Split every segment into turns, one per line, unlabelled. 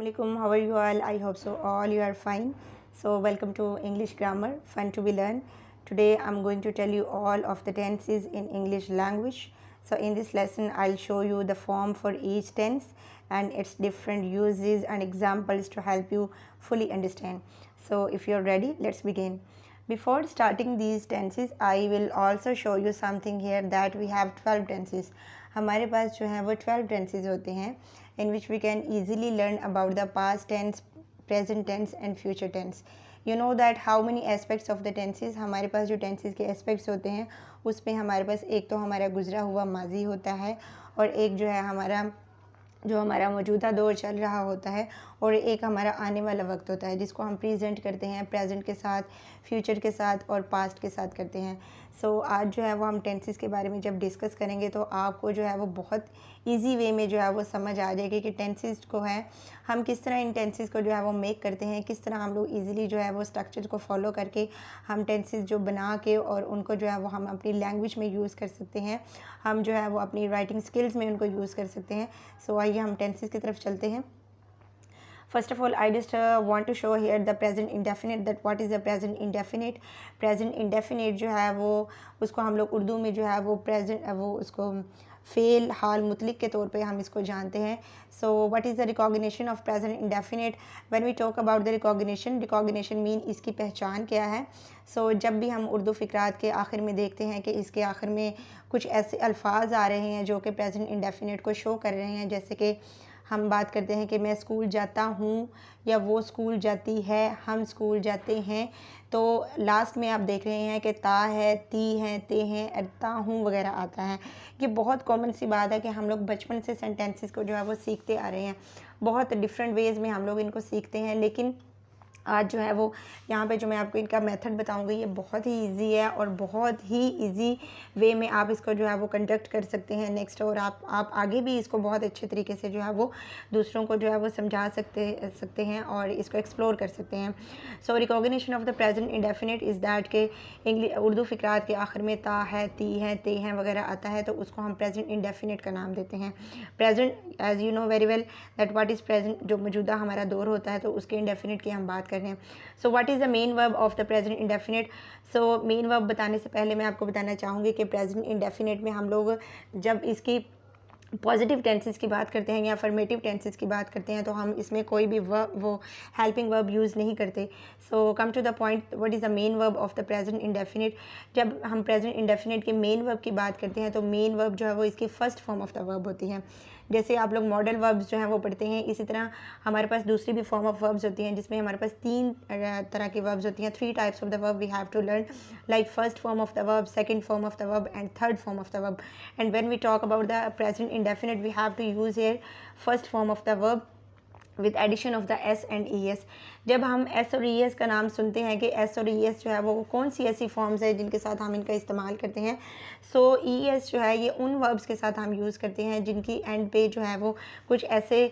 Assalamualaikum. How are you all? I hope so all you are fine. So welcome to English Grammar, fun to be learned. Today I'm going to tell you all of the tenses in English language. So in this lesson I'll show you the form for each tense and its different uses and examples to help you fully understand. So if you're ready, let's begin. Before starting these tenses, I will also show you something here that we have 12 tenses. हमारे पास जो है वो 12 tenses होते हैं in which we can easily learn about the past tense, present tense and future tense. You know that how many aspects of the tenses, हमारे पास जो tenses के aspects होते हैं उसमें हमारे पास एक तो हमारा गुजरा हुआ माजी होता है और एक जो है हमारा मौजूदा दौर चल रहा होता है और एक हमारा आने वाला वक्त होता है जिसको हम प्रेजेंट करते हैं, प्रेजेंट के साथ, फ्यूचर के साथ और पास्ट के साथ करते हैं. सो आज जो है वो हम टेंसेस के बारे में जब डिस्कस करेंगे तो आपको जो है वो बहुत इजी वे में जो है वो समझ आ जाएगी कि टेंसेस को है हम किस तरह इन टेंसेस को जो है वो मेक करते हैं, किस तरह हम लोग इजीली जो है वो स्ट्रक्चर को फॉलो करके हम टेंसेस जो बना के और उनको जो है वो हम अपनी लैंग्वेज में यूज़ कर सकते हैं, हम जो है वो अपनी राइटिंग स्किल्स में उनको यूज़ कर सकते हैं. सो आइए हम टेंसेस की तरफ चलते हैं. First of all, I just want to show here the present indefinite, that what is the present indefinite. Present indefinite जो है वो उसको हम लोग उर्दू में जो है वो present वो उसको फ़ेल हाल मुतलिक के तौर पे हम इसको जानते हैं. So what is the recognition of present indefinite. When we talk about the recognition mean इसकी पहचान क्या है. सो जब भी हम उर्दू फ़िक्रात के आखिर में देखते हैं कि इसके आखिर में कुछ ऐसे अल्फाज आ रहे हैं जो कि प्रेजेंट इंडेफिनिट को शो कर रहे हैं, जैसे कि हम बात करते हैं कि मैं स्कूल जाता हूँ या वो स्कूल जाती है, हम स्कूल जाते हैं, तो लास्ट में आप देख रहे हैं कि ता है, ती हैं, ते हैं, अरता हूँ वगैरह आता है. ये बहुत कॉमन सी बात है कि हम लोग बचपन से सेंटेंसेस को जो है वो सीखते आ रहे हैं. बहुत डिफरेंट वेज़ में हम लोग इनको सीखते हैं, लेकिन आज जो है वो यहाँ पे जो मैं आपको इनका मेथड बताऊँगी ये बहुत ही इजी है और बहुत ही इजी वे में आप इसको जो है वो कंडक्ट कर सकते हैं नेक्स्ट. और आप आगे भी इसको बहुत अच्छे तरीके से जो है वो दूसरों को जो है वो समझा सकते हैं और इसको एक्सप्लोर कर सकते हैं. So recognition of the present indefinite is that के उर्दू फ़िक्रात के आखिर में ता है, ती हैं, ते हैं वगैरह आता है तो उसको हम प्रेजेंट इंडेफिनिट का नाम देते हैं. Present as you know very well that what is present, जो मौजूदा हमारा दौर होता है तो उसके इंडेफिनिट की हम बात कर रहे हैं. So what is the main verb of the present indefinite. So main verb बताने से पहले मैं आपको बताना चाहूँगी कि प्रेजेंट इंडेफिनिट में हम लोग जब इसकी पॉजिटिव टेंसेस की बात करते हैं या अफर्मेटिव टेंसेस की बात करते हैं तो हम इसमें कोई भी वो हेल्पिंग वर्ब यूज़ नहीं करते. So come to the point, what is the main verb of the present indefinite. जब हम प्रेजेंट इंडेफिनिट के मेन वर्ब की बात करते हैं तो मेन वर्ब जो है वो इसकी first form of the verb होती है. जैसे आप लोग मॉडल वर्ब्स जो हैं वो पढ़ते हैं, इसी तरह हमारे पास दूसरी भी फॉर्म ऑफ वर्ब्स होती हैं जिसमें हमारे पास 3 तरह की वर्ब्स होती हैं. 3 types of the verb we have to learn, like first form of the verb, second form of the verb and third form of the verb. And when we talk about the present indefinite we have to use here first form of the verb with addition of the S and E S. जब हम S और E S का नाम सुनते हैं कि S और E S जो है वो कौन सी ऐसी फॉर्म्स है जिनके साथ हम इनका इस्तेमाल करते हैं. सो ई एस जो है ये उन वर्ब्स के साथ हम यूज़ करते हैं जिनकी एंड पे जो है वो कुछ ऐसे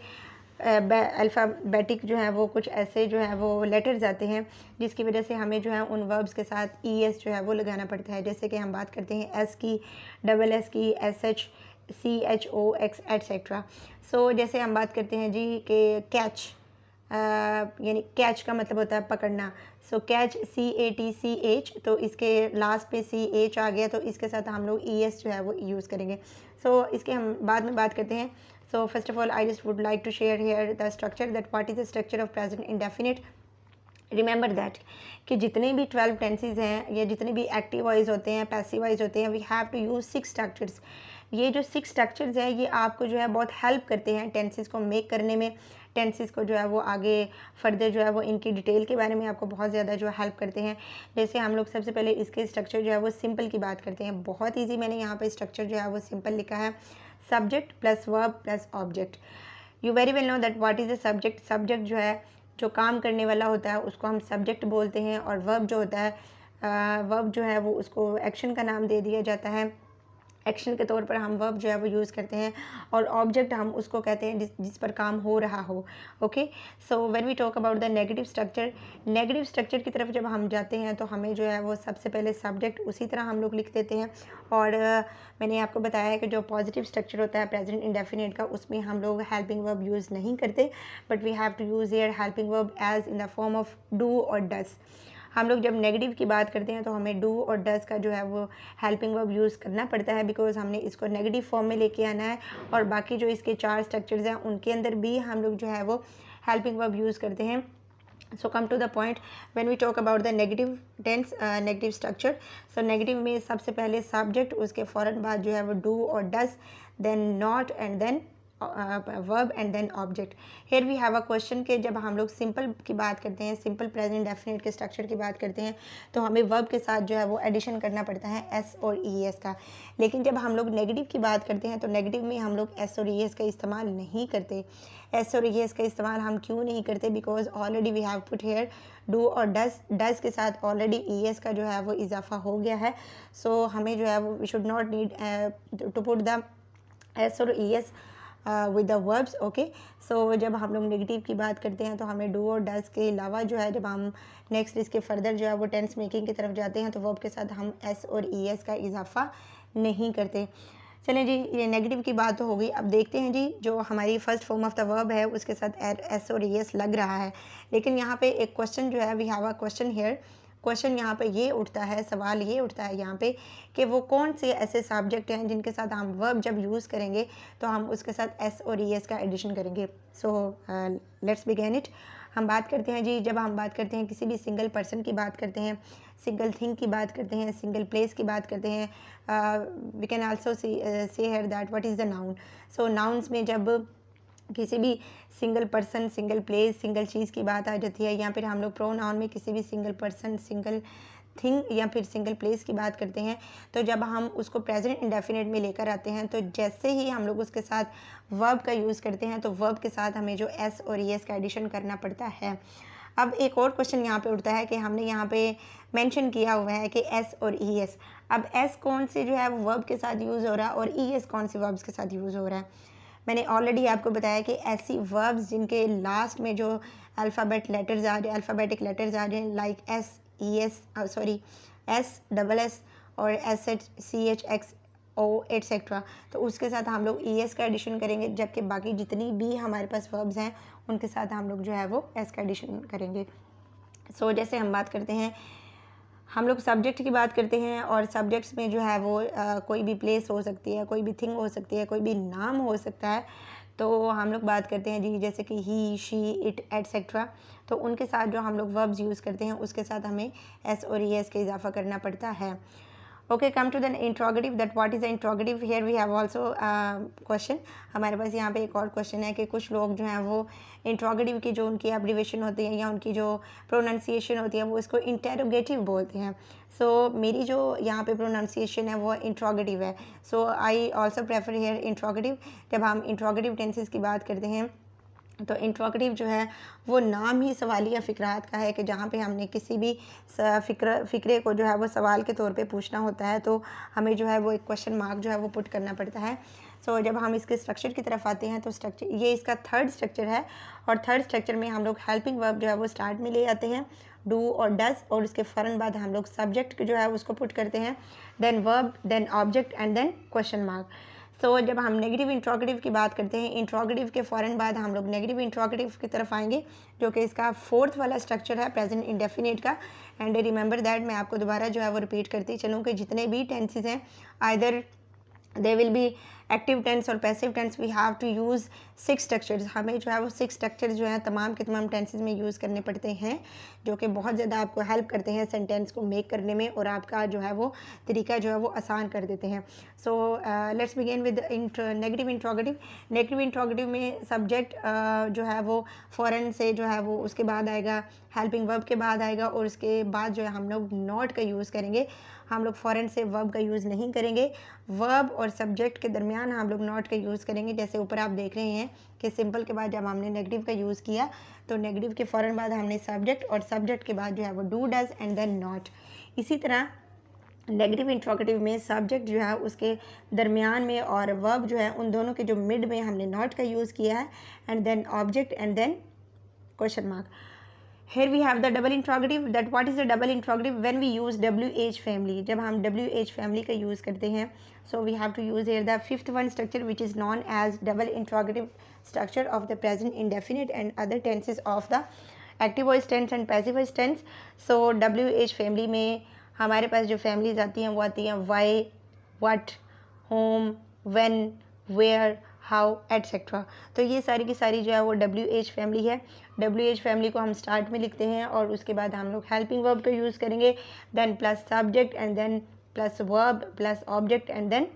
अल्फ़ाबेटिक जो है वो कुछ ऐसे जो है वो लेटर्स आते हैं जिसकी वजह से हमें जो है उन वर्ब्स के साथ ई एस जो है वो लगाना पड़ता है. जैसे कि हम बात करते हैं एस की, डबल एस की, S H, C H O X etcetera. So जैसे हम बात करते हैं जी कि कैच, यानी कैच का मतलब होता है पकड़ना. सो कैच, CATCH, तो इसके लास्ट पे CH आ गया तो इसके साथ हम लोग ES जो है वो यूज़ करेंगे. सो इसके हम बाद में बात करते हैं. So first of all I just would like to share here the structure, that what is the structure of present indefinite. Remember that कि जितने भी 12 टेंसेज हैं या जितने भी एक्टिव वॉइस होते हैं, पैसिव वॉइस होते हैं, we have to use 6 structures. ये जो 6 स्ट्रक्चर्स हैं ये आपको जो है बहुत हेल्प करते हैं टेंसेस को मेक करने में. टेंसेस को जो है वो आगे फर्दर जो है वो इनकी डिटेल के बारे में आपको बहुत ज़्यादा जो है हेल्प करते हैं. जैसे हम लोग सबसे पहले इसके स्ट्रक्चर जो है वो सिंपल की बात करते हैं. बहुत ईजी मैंने यहाँ पे स्ट्रक्चर जो है वो सिंपल लिखा है. Subject plus verb plus object. You very well no that what is the subject. Subject जो है जो काम करने वाला होता है उसको हम सब्जेक्ट बोलते हैं और वर्ब जो होता है वर्ब जो है वो उसको एक्शन का नाम दे दिया जाता है. एक्शन के तौर पर हम वर्ब जो है वो यूज़ करते हैं, और ऑब्जेक्ट हम उसको कहते हैं जिस पर काम हो रहा हो। Okay, so when we talk about the negative structure की तरफ जब हम जाते हैं तो हमें जो है वो सबसे पहले सब्जेक्ट उसी तरह हम लोग लिख देते हैं, और मैंने आपको बताया है कि जो पॉजिटिव स्ट्रक्चर होता है प्रेजेंट इंडेफिनिट का, उसमें हम लोग हेल्पिंग वर्ब यूज़ नहीं करते, but we have to use here helping verb as in the form of do और डज। हम लोग जब नेगेटिव की बात करते हैं तो हमें डू और डज का जो है वो हेल्पिंग वर्ब यूज़ करना पड़ता है, बिकॉज हमने इसको नेगेटिव फॉर्म में लेके आना है, और बाकी जो इसके 4 स्ट्रक्चर्स हैं उनके अंदर भी हम लोग जो है वो हेल्पिंग वर्ब यूज़ करते हैं। So come to the point, when we talk about the negative tense, negative structure, so negative में सबसे पहले सब्जेक्ट, उसके फ़ौरन बाद जो है वो डू और does, then not, and then verb, and then object. Here we have a question कि जब हम लोग सिंपल की बात करते हैं, सिंपल प्रेजेंट डेफिनेट के स्ट्रक्चर की बात करते हैं, तो हमें वर्ब के साथ जो है वो एडिशन करना पड़ता है एस और ई एस का। लेकिन जब हम लोग नेगेटिव की बात करते हैं तो नेगेटिव में हम लोग एस और ई एस का इस्तेमाल नहीं करते। एस और ई एस का इस्तेमाल हम क्यों नहीं करते? Because already we have put here do और डज के साथ ऑलरेडी ई एस का जो है वो इजाफा हो गया है। सो हमें जो है वो we should not need to put the S और E S with the verbs. Okay, so जब हम लोग नेगेटिव की बात करते हैं तो हमें डू और डज के अलावा जो है, जब हम नेक्स्ट इसके फर्दर जो है वो टेंस मेकिंग की तरफ जाते हैं तो वर्ब के साथ हम एस और ई एस का इजाफा नहीं करते। चलें जी, ये नेगेटिव की बात तो हो गई। अब देखते हैं जी, जो हमारी first form of the verb है उसके साथ एस और ई एस लग रहा है, लेकिन यहाँ पे एक क्वेश्चन जो है, we have a question here. Question यहाँ पे ये उठता है, सवाल ये उठता है यहाँ पे कि वो कौन से ऐसे सब्जेक्ट हैं जिनके साथ हम वर्ब जब यूज़ करेंगे तो हम उसके साथ एस और ई एस का एडिशन करेंगे। So let's begin it. हम बात करते हैं जी, जब हम बात करते हैं किसी भी सिंगल पर्सन की बात करते हैं, सिंगल थिंग की बात करते हैं, सिंगल प्लेस की बात करते हैं, we can also say here that what is the noun. So nouns में जब किसी भी single person, single place, single चीज़ की बात आ जाती है, या फिर हम लोग प्रोनाउन में किसी भी सिंगल पर्सन, सिंगल थिंग या फिर सिंगल प्लेस की बात करते हैं, तो जब हम उसको प्रेजेंट इंडेफिनिट में लेकर आते हैं तो जैसे ही हम लोग उसके साथ वर्ब का यूज़ करते हैं तो वर्ब के साथ हमें जो एस और ई एस का एडिशन करना पड़ता है। अब एक और क्वेश्चन यहाँ पे उठता है कि हमने यहाँ पे मेंशन किया हुआ है कि एस और ई एस, अब एस कौन से जो है वो वर्ब के साथ यूज़ हो रहा है और ई एस कौन से वर्ब्स के साथ यूज़ हो रहा है। मैंने ऑलरेडी आपको बताया कि ऐसी वर्ब्स जिनके लास्ट में जो अल्फ़ाबेटिक लेटर्स आ रहे हैं, like S, E S, sorry S, double S और S H, C H, X, O etcetera, तो उसके साथ हम लोग ई एस का एडिशन करेंगे, जबकि बाकी जितनी भी हमारे पास वर्ब्स हैं उनके साथ हम लोग जो है वो एस का एडिशन करेंगे। सो जैसे हम बात करते हैं, हम लोग सब्जेक्ट की बात करते हैं, और सब्जेक्ट्स में जो है वो कोई भी प्लेस हो सकती है, कोई भी थिंग हो सकती है, कोई भी नाम हो सकता है, तो हम लोग बात करते हैं जी जैसे कि ही, शी, इट एट्सेट्रा, तो उनके साथ जो हम लोग वर्ब्स यूज़ करते हैं उसके साथ हमें एस और ई एस का इजाफा करना पड़ता है। Okay, come to the interrogative, that what is the interrogative. Here we have also question. हमारे पास यहाँ पे एक और क्वेश्चन है कि कुछ लोग जो हैं वो इंट्रोगेटिव की जो उनकी एब्रीवेशन होती है या उनकी जो प्रोनाउंसिएशन होती है वो इसको इंटेरोगेटिव बोलते हैं। सो मेरी जो यहाँ पे प्रोनाउंसिएशन है वो इंट्रोगेटिव है। So I also prefer here interrogative. जब हम इंट्रोगेटिव टेंसेस की बात करते हैं तो इंट्रोगेटिव जो है वो नाम ही सवालिया फ़िक्रात का है कि जहाँ पे हमने किसी भी फ़िक्रे को जो है वो सवाल के तौर पे पूछना होता है तो हमें जो है वो एक क्वेश्चन मार्क जो है वो पुट करना पड़ता है। सो जब हम इसके स्ट्रक्चर की तरफ आते हैं तो स्ट्रक्चर ये इसका थर्ड स्ट्रक्चर है, और थर्ड स्ट्रक्चर में हम लोग हेल्पिंग वर्ब जो है वो स्टार्ट में ले आते हैं, डू और डज, और उसके फ़ौरन बाद हम लोग सब्जेक्ट जो है उसको पुट करते हैं, then verb, then object, and then question mark. So जब हम नेगेटिव इंट्रोगेटिव की बात करते हैं, इंट्रोगेटिव के फ़ौरन बाद हम लोग नेगेटिव इंट्रोगेटिव की तरफ आएंगे, जो कि इसका फोर्थ वाला स्ट्रक्चर है प्रेजेंट इंडेफिनिट का। एंड रिमेंबर दैट, मैं आपको दोबारा जो है वो रिपीट करती चलूँ कि जितने भी टेंसेस हैं, either they will be active tense और passive tense, we have to use 6 structures. हमें जो है वो 6 स्ट्रक्चर्स जो है तमाम के तमाम टेंसेस में यूज़ करने पड़ते हैं, जो कि बहुत ज़्यादा आपको हेल्प करते हैं सेंटेंस को मेक करने में, और आपका जो है वो तरीका जो है वो आसान कर देते हैं। So let's begin with negative interrogative. Negative interrogative में सब्जेक्ट जो है वो फ़ौरन से जो है वो उसके बाद आएगा, हेल्पिंग वर्ब के बाद आएगा, और उसके बाद जो है हम लोग नॉट का यूज़ करेंगे। हम लोग फ़ौरन से वर्ब का यूज़ नहीं करेंगे, वर्ब और सब्जेक्ट के दरमियान हम लोग नॉट का यूज़ करेंगे। जैसे ऊपर आप देख रहे हैं कि सिंपल के बाद जब हमने नेगेटिव का यूज़ किया तो नेगेटिव के फ़ौरन बाद हमने सब्जेक्ट, और सब्जेक्ट के बाद जो है वो do, does, and then not. इसी तरह नेगेटिव इंट्रोगेटिव में सब्जेक्ट जो है उसके दरमियान में और वर्ब जो है उन दोनों के जो मिड में हमने नॉट का यूज़ किया है, and then object and then question mark. Here we have the double interrogative. That what is the double interrogative? When we use WH family, जब हम WH family का use करते हैं, so we have to use here the fifth one structure which is known as double interrogative structure of the present indefinite and other tenses of the active voice tense and passive voice tense. So WH family में हमारे पास जो families आती हैं वो आती हैं why, what, whom, when, where, how etcetera. तो ये सारी की सारी जो है वो WH फैमिली है. WH फैमिली को हम स्टार्ट में लिखते हैं और उसके बाद हम लोग हेल्पिंग वर्ब का यूज़ करेंगे, then plus subject and then plus verb plus object and then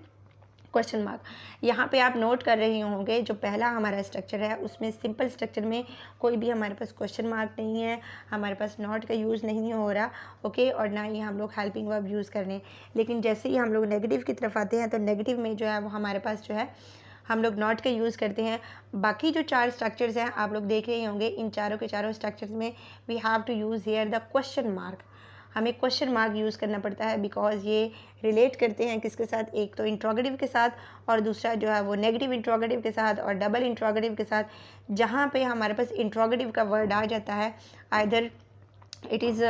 question mark. यहाँ पे आप नोट कर रहे होंगे जो पहला हमारा स्ट्रक्चर है उसमें सिंपल स्ट्रक्चर में कोई भी हमारे पास क्वेश्चन मार्क नहीं है, हमारे पास नॉट का यूज़ नहीं हो रहा, ओके, और ना ही हम लोग हेल्पिंग वर्ब यूज़ कर रहे हैं. लेकिन जैसे ही हम लोग नेगेटिव की तरफ आते हैं तो नेगेटिव में जो है वो हमारे पास जो है हम लोग नॉट का यूज़ करते हैं. बाकी जो 4 स्ट्रक्चर्स हैं आप लोग देख रहे होंगे, इन चारों के चारों स्ट्रक्चर्स में we have to use here the question mark. हमें क्वेश्चन मार्क यूज़ करना पड़ता है बिकॉज ये रिलेट करते हैं किसके साथ, एक तो इंट्रोगेटिव के साथ और दूसरा जो है वो नेगेटिव इंट्रोगेटिव के साथ और डबल इंट्रोगेटिव के साथ. जहाँ पे हमारे पास इंट्रोगेटिव का वर्ड आ जाता है either it is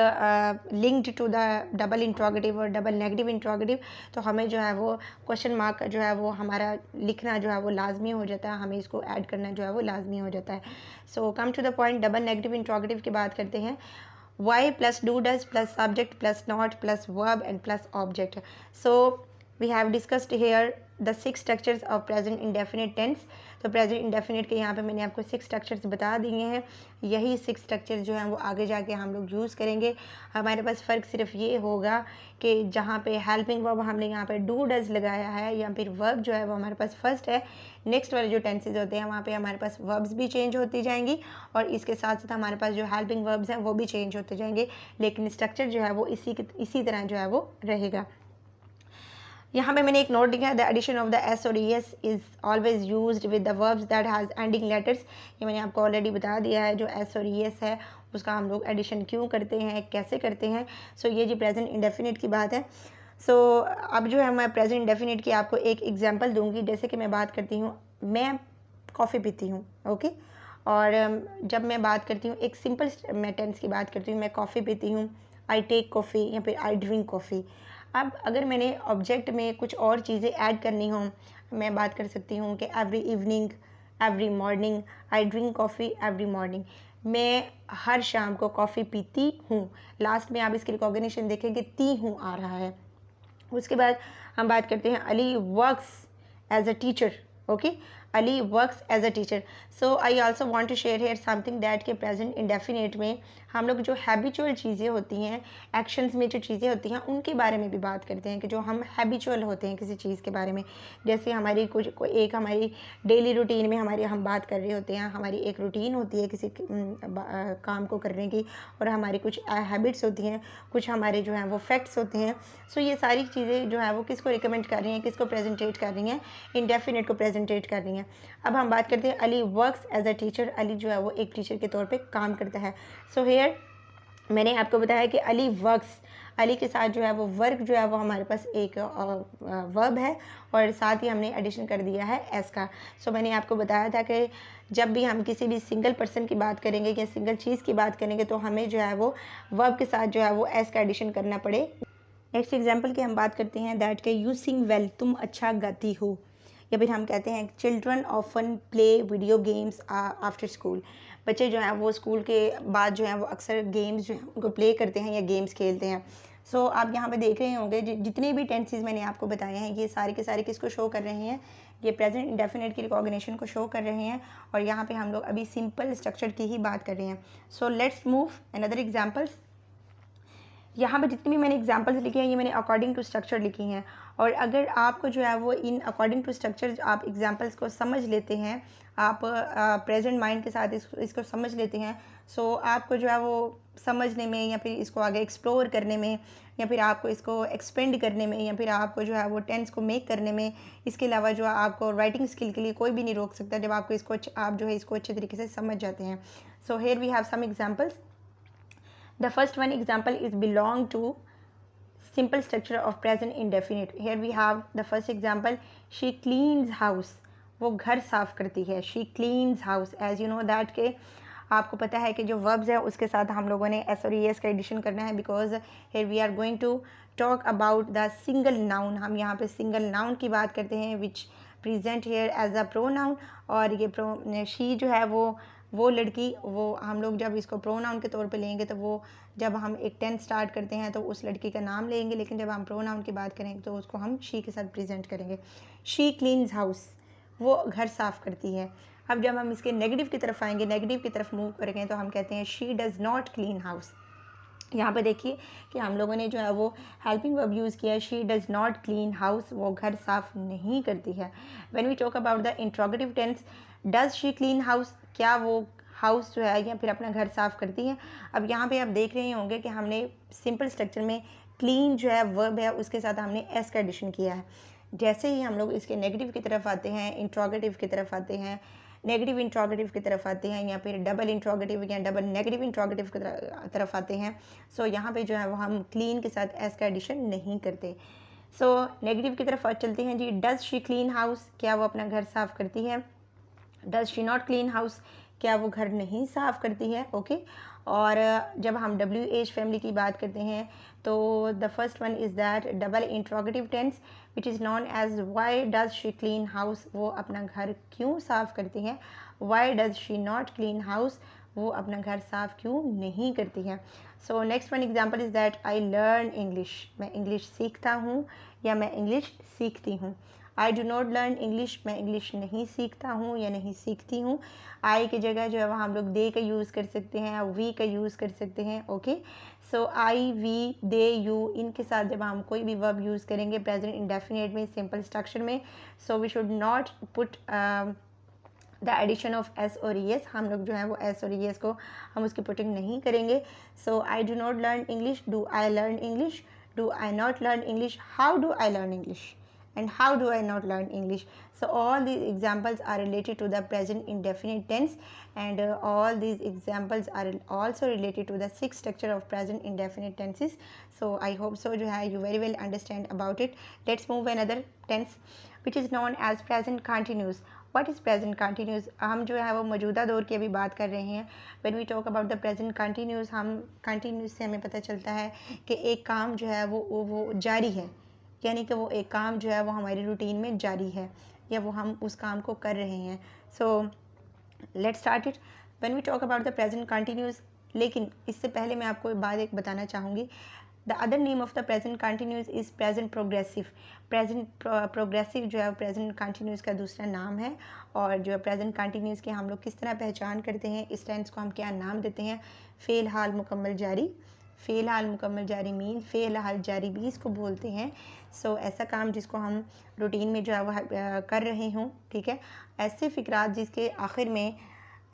linked to the double interrogative और डबल नेगेटिव इंट्रोगेटिव, तो हमें जो है वो क्वेश्चन मार्क का जो है वो हमारा लिखना जो है वो लाजमी हो जाता है, हमें इसको ऐड करना जो है वो लाजमी हो जाता है. So come to the point, double negative interrogative की बात करते हैं. Why plus do does plus subject plus not plus verb and plus object. So we have discussed here the 6 structures of present indefinite tense. तो present indefinite के यहाँ पे मैंने आपको 6 स्ट्रक्चर्स बता दिए हैं. यही 6 स्ट्रक्चर जो हैं वो आगे जाके हम लोग यूज़ करेंगे. हमारे पास फ़र्क सिर्फ ये होगा कि जहाँ पे हेल्पिंग वर्ब हमने यहाँ पे डू डज लगाया है या फिर वर्ब जो है वो हमारे पास फर्स्ट है, नेक्स्ट वाले जो टेंसेज होते हैं वहाँ पे हमारे पास वर्ब्स भी चेंज होती जाएंगी और इसके साथ साथ हमारे पास जो हेल्पिंग वर्ब्स हैं वो भी चेंज होते जाएंगे, लेकिन स्ट्रक्चर जो है वो इसी तरह जो है वो रहेगा. यहाँ पे मैंने एक नोट लिखा है, the addition of the S और E S is always used with the verbs that has ending letters. ये मैंने आपको ऑलरेडी बता दिया है, जो एस और ई एस है उसका हम लोग एडिशन क्यों करते हैं, कैसे करते हैं. सो ये जी प्रेजेंट इंडेफिनिट की बात है. सो अब जो है मैं प्रेजेंट इंडेफिनिट की आपको एक एग्जांपल दूंगी. जैसे कि मैं बात करती हूँ, मैं कॉफ़ी पीती हूँ, ओके, और जब मैं बात करती हूँ एक सिंपल मैं टेंस की बात करती हूँ, मैं कॉफ़ी पीती हूँ, आई टेक कॉफ़ी या फिर आई ड्रिंक कॉफ़ी. अब अगर मैंने ऑब्जेक्ट में कुछ और चीज़ें ऐड करनी हो, मैं बात कर सकती हूँ कि every evening, every morning, I drink coffee every morning. मैं हर शाम को कॉफ़ी पीती हूँ. लास्ट में आप इसकी रिकॉग्निशन देखेंगे ती हूँ आ रहा है. उसके बाद हम बात करते हैं Ali works as a teacher, okay, Ali works as a teacher. So I also want to share here something that के प्रेजेंट इंडेफिनेट में हम लोग जो हैबिचुअल चीज़ें होती हैं, एक्शंस में जो चीज़ें होती हैं उनके बारे में भी बात करते हैं कि जो हम हैबिचुअल होते हैं किसी चीज़ के बारे में. जैसे हमारी एक हमारी डेली रूटीन में हम बात कर रहे होते हैं, हमारी एक रूटीन होती है किसी काम को करने की और हमारी कुछ हैबिट्स होती हैं, कुछ हमारे जो हैं वो फैक्ट्स होते हैं. सो ये सारी चीज़ें जो है वो किसको रिकमेंड कर रही हैं, किसको प्रेजेंटेट कर रही हैं, इंडेफिनेट को प्रेजेंटेट कर रही हैं. अब हम बात करते हैं Ali works as a teacher. Ali जो है वो एक टीचर के तौर पे काम करता है. सो हेयर मैंने आपको बताया कि अली वर्क्स, अली के साथ जो है वो वर्क जो है वो हमारे पास एक वर्ब है और साथ ही हमने एडिशन कर दिया है एस का. सो मैंने आपको बताया था कि जब भी हम किसी भी सिंगल पर्सन की बात करेंगे या सिंगल चीज़ की बात करेंगे तो हमें जो है वो वर्ब के साथ जो है वो एस का एडिशन करना पड़े. नेक्स्ट एग्जाम्पल की हम बात करते हैं दैट के यू सिंग वेल, तुम अच्छा गाती हो. या फिर हम कहते हैं children often play video games after school. बच्चे जो हैं वो स्कूल के बाद जो हैं वो अक्सर गेम्स जो हैं उनको प्ले करते हैं या गेम्स खेलते हैं. सो आप यहाँ पे देख रहे होंगे जितने भी टेंसेस मैंने आपको बताए हैं ये सारे के सारे किसको शो कर रहे हैं, ये प्रेजेंट इंडेफिनेट की रिकॉग्निशन को शो कर रहे हैं और यहाँ पे हम लोग अभी सिंपल स्ट्रक्चर की ही बात कर रहे हैं. So let's move another examples. यहाँ पे जितनी भी मैंने एग्जांपल्स लिखे हैं ये मैंने अकॉर्डिंग टू स्ट्रक्चर लिखी हैं और अगर आपको जो है वो इन अकॉर्डिंग टू स्ट्रक्चर आप एग्जांपल्स को समझ लेते हैं, आप प्रेजेंट माइंड के साथ इसको समझ लेते हैं, सो आपको जो है वो समझने में या फिर इसको आगे एक्सप्लोर करने में या फिर आपको इसको एक्सपेंड करने में या फिर आपको जो है वो टेंस को मेक करने में, इसके अलावा जो आपको राइटिंग स्किल के लिए कोई भी नहीं रोक सकता जब आपको इसको आप जो है इसको अच्छे तरीके से समझ जाते हैं. So here we have some examples. The first one example is belong to simple structure of present indefinite. Here we have the first example, she cleans house. वो घर साफ करती है, she cleans house. As you know that के आपको पता है कि जो वर्ब्स है उसके साथ हम लोगों ने एस और एस का एडिशन करना है, because here we are going to talk about the single noun. हम यहाँ पे सिंगल नाउन की बात करते हैं which present here as a pronoun. और ये शी जो है वो लड़की, वो हम लोग जब इसको प्रोनाउन के तौर पे लेंगे तो वो जब हम एक टेंस स्टार्ट करते हैं तो उस लड़की का नाम लेंगे, लेकिन जब हम प्रोनाउन की बात करेंगे तो उसको हम शी के साथ प्रेजेंट करेंगे. शी क्लीन्स हाउस, वो घर साफ़ करती है. अब जब हम इसके नेगेटिव की तरफ आएंगे, नेगेटिव की तरफ मूव करेंगे तो हम कहते हैं she does not clean house. यहाँ पे देखिए कि हम लोगों ने जो है वो हेल्पिंग वर्ब यूज़ किया है, she does not clean house, वो घर साफ़ नहीं करती है. When we talk about the interrogative tense, does she clean house, क्या वो हाउस जो है या फिर अपना घर साफ़ करती है. अब यहाँ पे आप देख रहे होंगे कि हमने सिंपल स्ट्रक्चर में क्लीन जो है वर्ब है उसके साथ हमने एस का एडिशन किया है. जैसे ही हम लोग इसके नेगेटिव की तरफ आते हैं, इंट्रोगेटिव की तरफ आते हैं, नेगेटिव इंट्रोगेटिव की तरफ आते हैं या फिर डबल इंट्रोगेटिव या डबल नेगेटिव इंट्रोगेटिव की तरफ आते हैं, सो यहाँ पे जो है वो हम क्लीन के साथ एस का एडिशन नहीं करते. सो नेगेटिव की तरफ चलते हैं जी. डज़ शी क्लीन हाउस, क्या वो अपना घर साफ़ करती है. Does she not clean house, क्या वो घर नहीं साफ़ करती है. ओके. और जब हम WH फैमिली की बात करते हैं तो the first one is that double interrogative tense which is known as why does she clean house, वो अपना घर क्यों साफ़ करती है. Why does she not clean house, वो अपना घर साफ़ क्यों नहीं करती है. So next one example is that I learn English, मैं इंग्लिश सीखता हूँ या मैं इंग्लिश सीखती हूँ. I do not learn English, मैं इंग्लिश नहीं सीखता हूँ या नहीं सीखती हूँ. आई की जगह जो है वह हम लोग दे का यूज़ कर सकते हैं, वी का यूज़ कर सकते हैं. Okay. So I, we, they, you, इनके साथ जब हम कोई भी वर्ब यूज़ करेंगे प्रेजेंट इंडेफिनिट में, सिंपल स्ट्रक्चर में, so we should not put the addition of S और ई एस. हम लोग जो है वो एस और ई एस को हम उसकी पुटिंग नहीं करेंगे. So I do not learn English, do I learn English, do I not learn English, how do I learn English, and how do I not learn English. So all these examples are related to the present indefinite tense, and all these examples are also related to the sixth structure of present indefinite tenses. So I hope so जो है you very well understand about it. Let's move another tense which is known as present continuous. What is present continuous? हम जो है वो मौजूदा दौर की अभी बात कर रहे हैं. When we talk about the present continuous, हम continuous से हमें पता चलता है कि एक काम जो है वो जारी है, यानी कि वो एक काम जो है वो हमारी रूटीन में जारी है या वो हम उस काम को कर रहे हैं. So let's start it. When we talk about the present continuous, लेकिन इससे पहले मैं आपको बात एक बताना चाहूँगी. The other name of the present continuous is present progressive. Present progressive जो है प्रेजेंट कंटिन्यूस का दूसरा नाम है. और जो प्रेजेंट कंटिन्यूस की हम लोग किस तरह पहचान करते हैं, इस टेंस को हम क्या नाम देते हैं, फ़ेल हाल मुकम्मल जारी. फ़ेल हाल मुकम्मल जारी मीन फ़ेल हाल जारी भी इसको बोलते हैं. सो ऐसा काम जिसको हम रूटीन में जो है वह कर रहे हों, ठीक है. ऐसे फ़िक्रात जिसके आखिर में,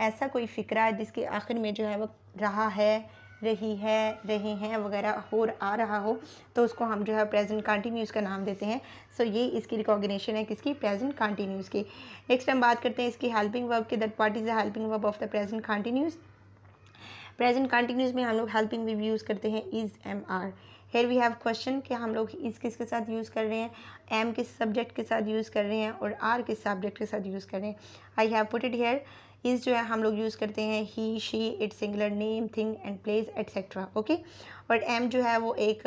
ऐसा कोई फ़िक्रा जिसके आखिर में जो है वो रहा है, रही है, रहे हैं वगैरह हो आ रहा हो, तो उसको हम जो है प्रेजेंट कंटिन्यूस का नाम देते हैं. सो ये इसकी रिकॉग्निशन है किसकी, प्रेजेंट कंटिन्यूस की. नेक्स्ट हम बात करते हैं इसकी हेल्पिंग वर्ब की. That what is the helping verb of the present continuous. Present continuous में हम लोग हेल्पिंग वर्ब यूज़ करते हैं is, am, are. Here we have question कि हम लोग इस किसके साथ यूज़ कर रहे हैं, एम किस सब्जेक्ट के साथ यूज़ कर रहे हैं और आर किस सब्जेक्ट के साथ यूज़ कर रहे हैं. I have put it here. इस जो है हम लोग यूज़ करते हैं he, she, it, singular, name, thing and place etcetera. Okay. और एम जो है वो एक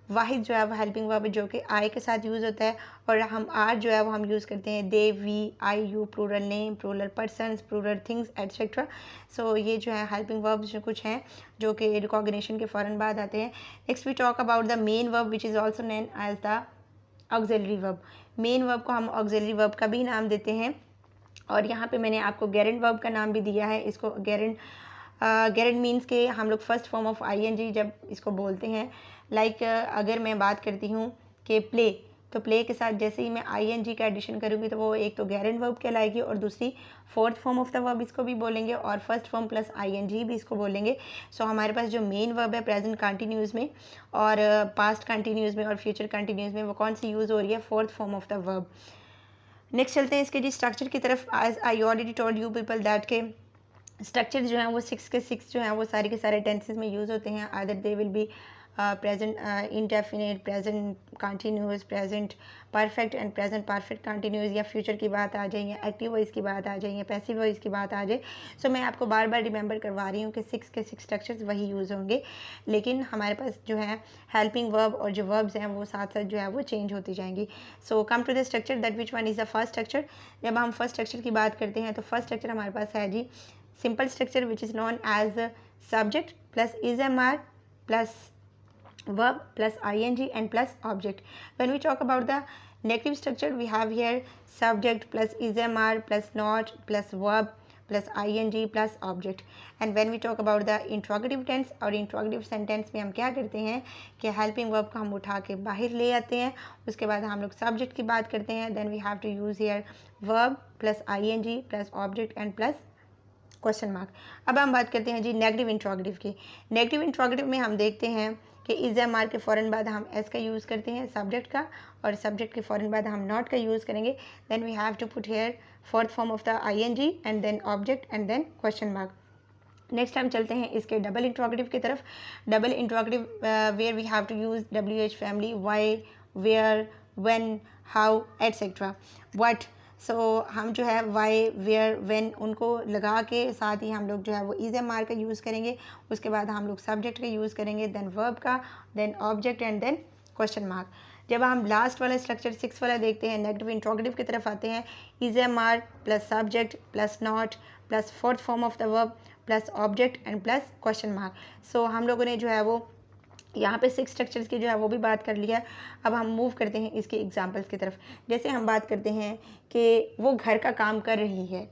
वाहिद जो है वो हेल्पिंग वर्ब जो कि आई के साथ यूज़ होता है. और हम आर जो है वो हम यूज़ करते हैं they, we, I, you, plural name, plural persons, plural things etcetera. So ये जो है हेल्पिंग वर्ब्स जो कुछ हैं जो कि रिकॉग्निशन के फ़ौरन बाद आते हैं. Next we talk about the main verb which is also known as the auxiliary verb. Main verb को हम ऑक्सिलरी वर्ब का भी नाम देते हैं. और यहाँ पे मैंने आपको गेरेंट वर्ब का नाम भी दिया है. इसको गेरेंट मीन्स के हम लोग फर्स्ट फॉर्म ऑफ ING जब इसको बोलते हैं. लाइक अगर मैं बात करती हूँ कि प्ले, तो प्ले के साथ जैसे ही मैं ING का एडिशन करूँगी तो वो एक तो गेरेंट वर्ब कहलाएगी और दूसरी fourth form of the verb इसको भी बोलेंगे और फर्स्ट फॉर्म प्लस ING भी इसको बोलेंगे. सो हमारे पास जो मेन वर्ब है प्रेजेंट कंटिन्यूस में और पास्ट कंटिन्यूस में और फ्यूचर कंटिन्यूस में वो कौन सी यूज़ हो रही है, fourth form of the verb. Next चलते हैं इसके जी स्ट्रक्चर की तरफ. As I already told you people that के स्ट्रक्चर जो है वो 6 के 6 जो है वो सारे के सारे टेंसेस में यूज़ होते हैं. आदर दे will be present indefinite, present continuous, present perfect and present perfect continuous, या फ्यूचर की बात आ जाए, या एक्टिव वॉइस की बात आ जाए, या पैसिव वॉइस की बात आ जाए। सो मैं आपको बार बार रिमेंबर करवा रही हूँ कि 6 के 6 स्ट्रक्चर्स वही यूज़ होंगे, लेकिन हमारे पास जो है हेल्पिंग वर्ब और जो वर्ब्स हैं वो साथ साथ जो है वो चेंज होती जाएंगी। So come to the structure that which one is the first structure. जब हम फर्स्ट स्ट्रक्चर की बात करते हैं तो फर्स्ट स्ट्रक्चर हमारे पास है जी simple structure which is known as subject plus is am are plus verb plus ing and plus object. When we talk about the negative structure, we have here subject plus ismr plus not plus verb plus ing plus object. And when we talk about the interrogative tense और interrogative sentence में हम क्या करते हैं कि helping verb को हम उठा के बाहर ले आते हैं, उसके बाद हम लोग subject की बात करते हैं, then we have to use here verb plus ing plus object and plus question mark. अब हम बात करते हैं जी नेगेटिव इंट्रोगेटिव की। नेगेटिव इंट्रोगेटिव में हम देखते हैं कि इज एम आर के फ़ौरन बाद हम एस का यूज़ करते हैं सब्जेक्ट का, और सब्जेक्ट के फ़ौरन बाद हम नॉट का यूज़ करेंगे। Then we have to put here fourth form of the I N G and then object and then question mark. Next हम चलते हैं इसके डबल इंट्रोगेटिव की तरफ। Double interrogative where we have to use W H family, why, where, when, how etcetera, what. So हम जो है Y, where, when उनको लगा के साथ ही हम लोग जो है वो इज एम आर का यूज़ करेंगे, उसके बाद हम लोग सब्जेक्ट का यूज़ करेंगे, देन वर्ब का, then object and then question mark. जब हम लास्ट वाला स्ट्रक्चर 6 वाला देखते हैं नेगेटिव इंट्रोगेटिव की तरफ आते हैं, is am are plus subject plus not plus fourth form of the verb plus object and plus question mark. So हम लोगों ने जो है वो यहाँ पे 6 स्ट्रक्चर्स की जो है वो भी बात कर लिया। अब हम मूव करते हैं इसके एग्जांपल्स की तरफ। जैसे हम बात करते हैं कि वो घर का काम कर रही है,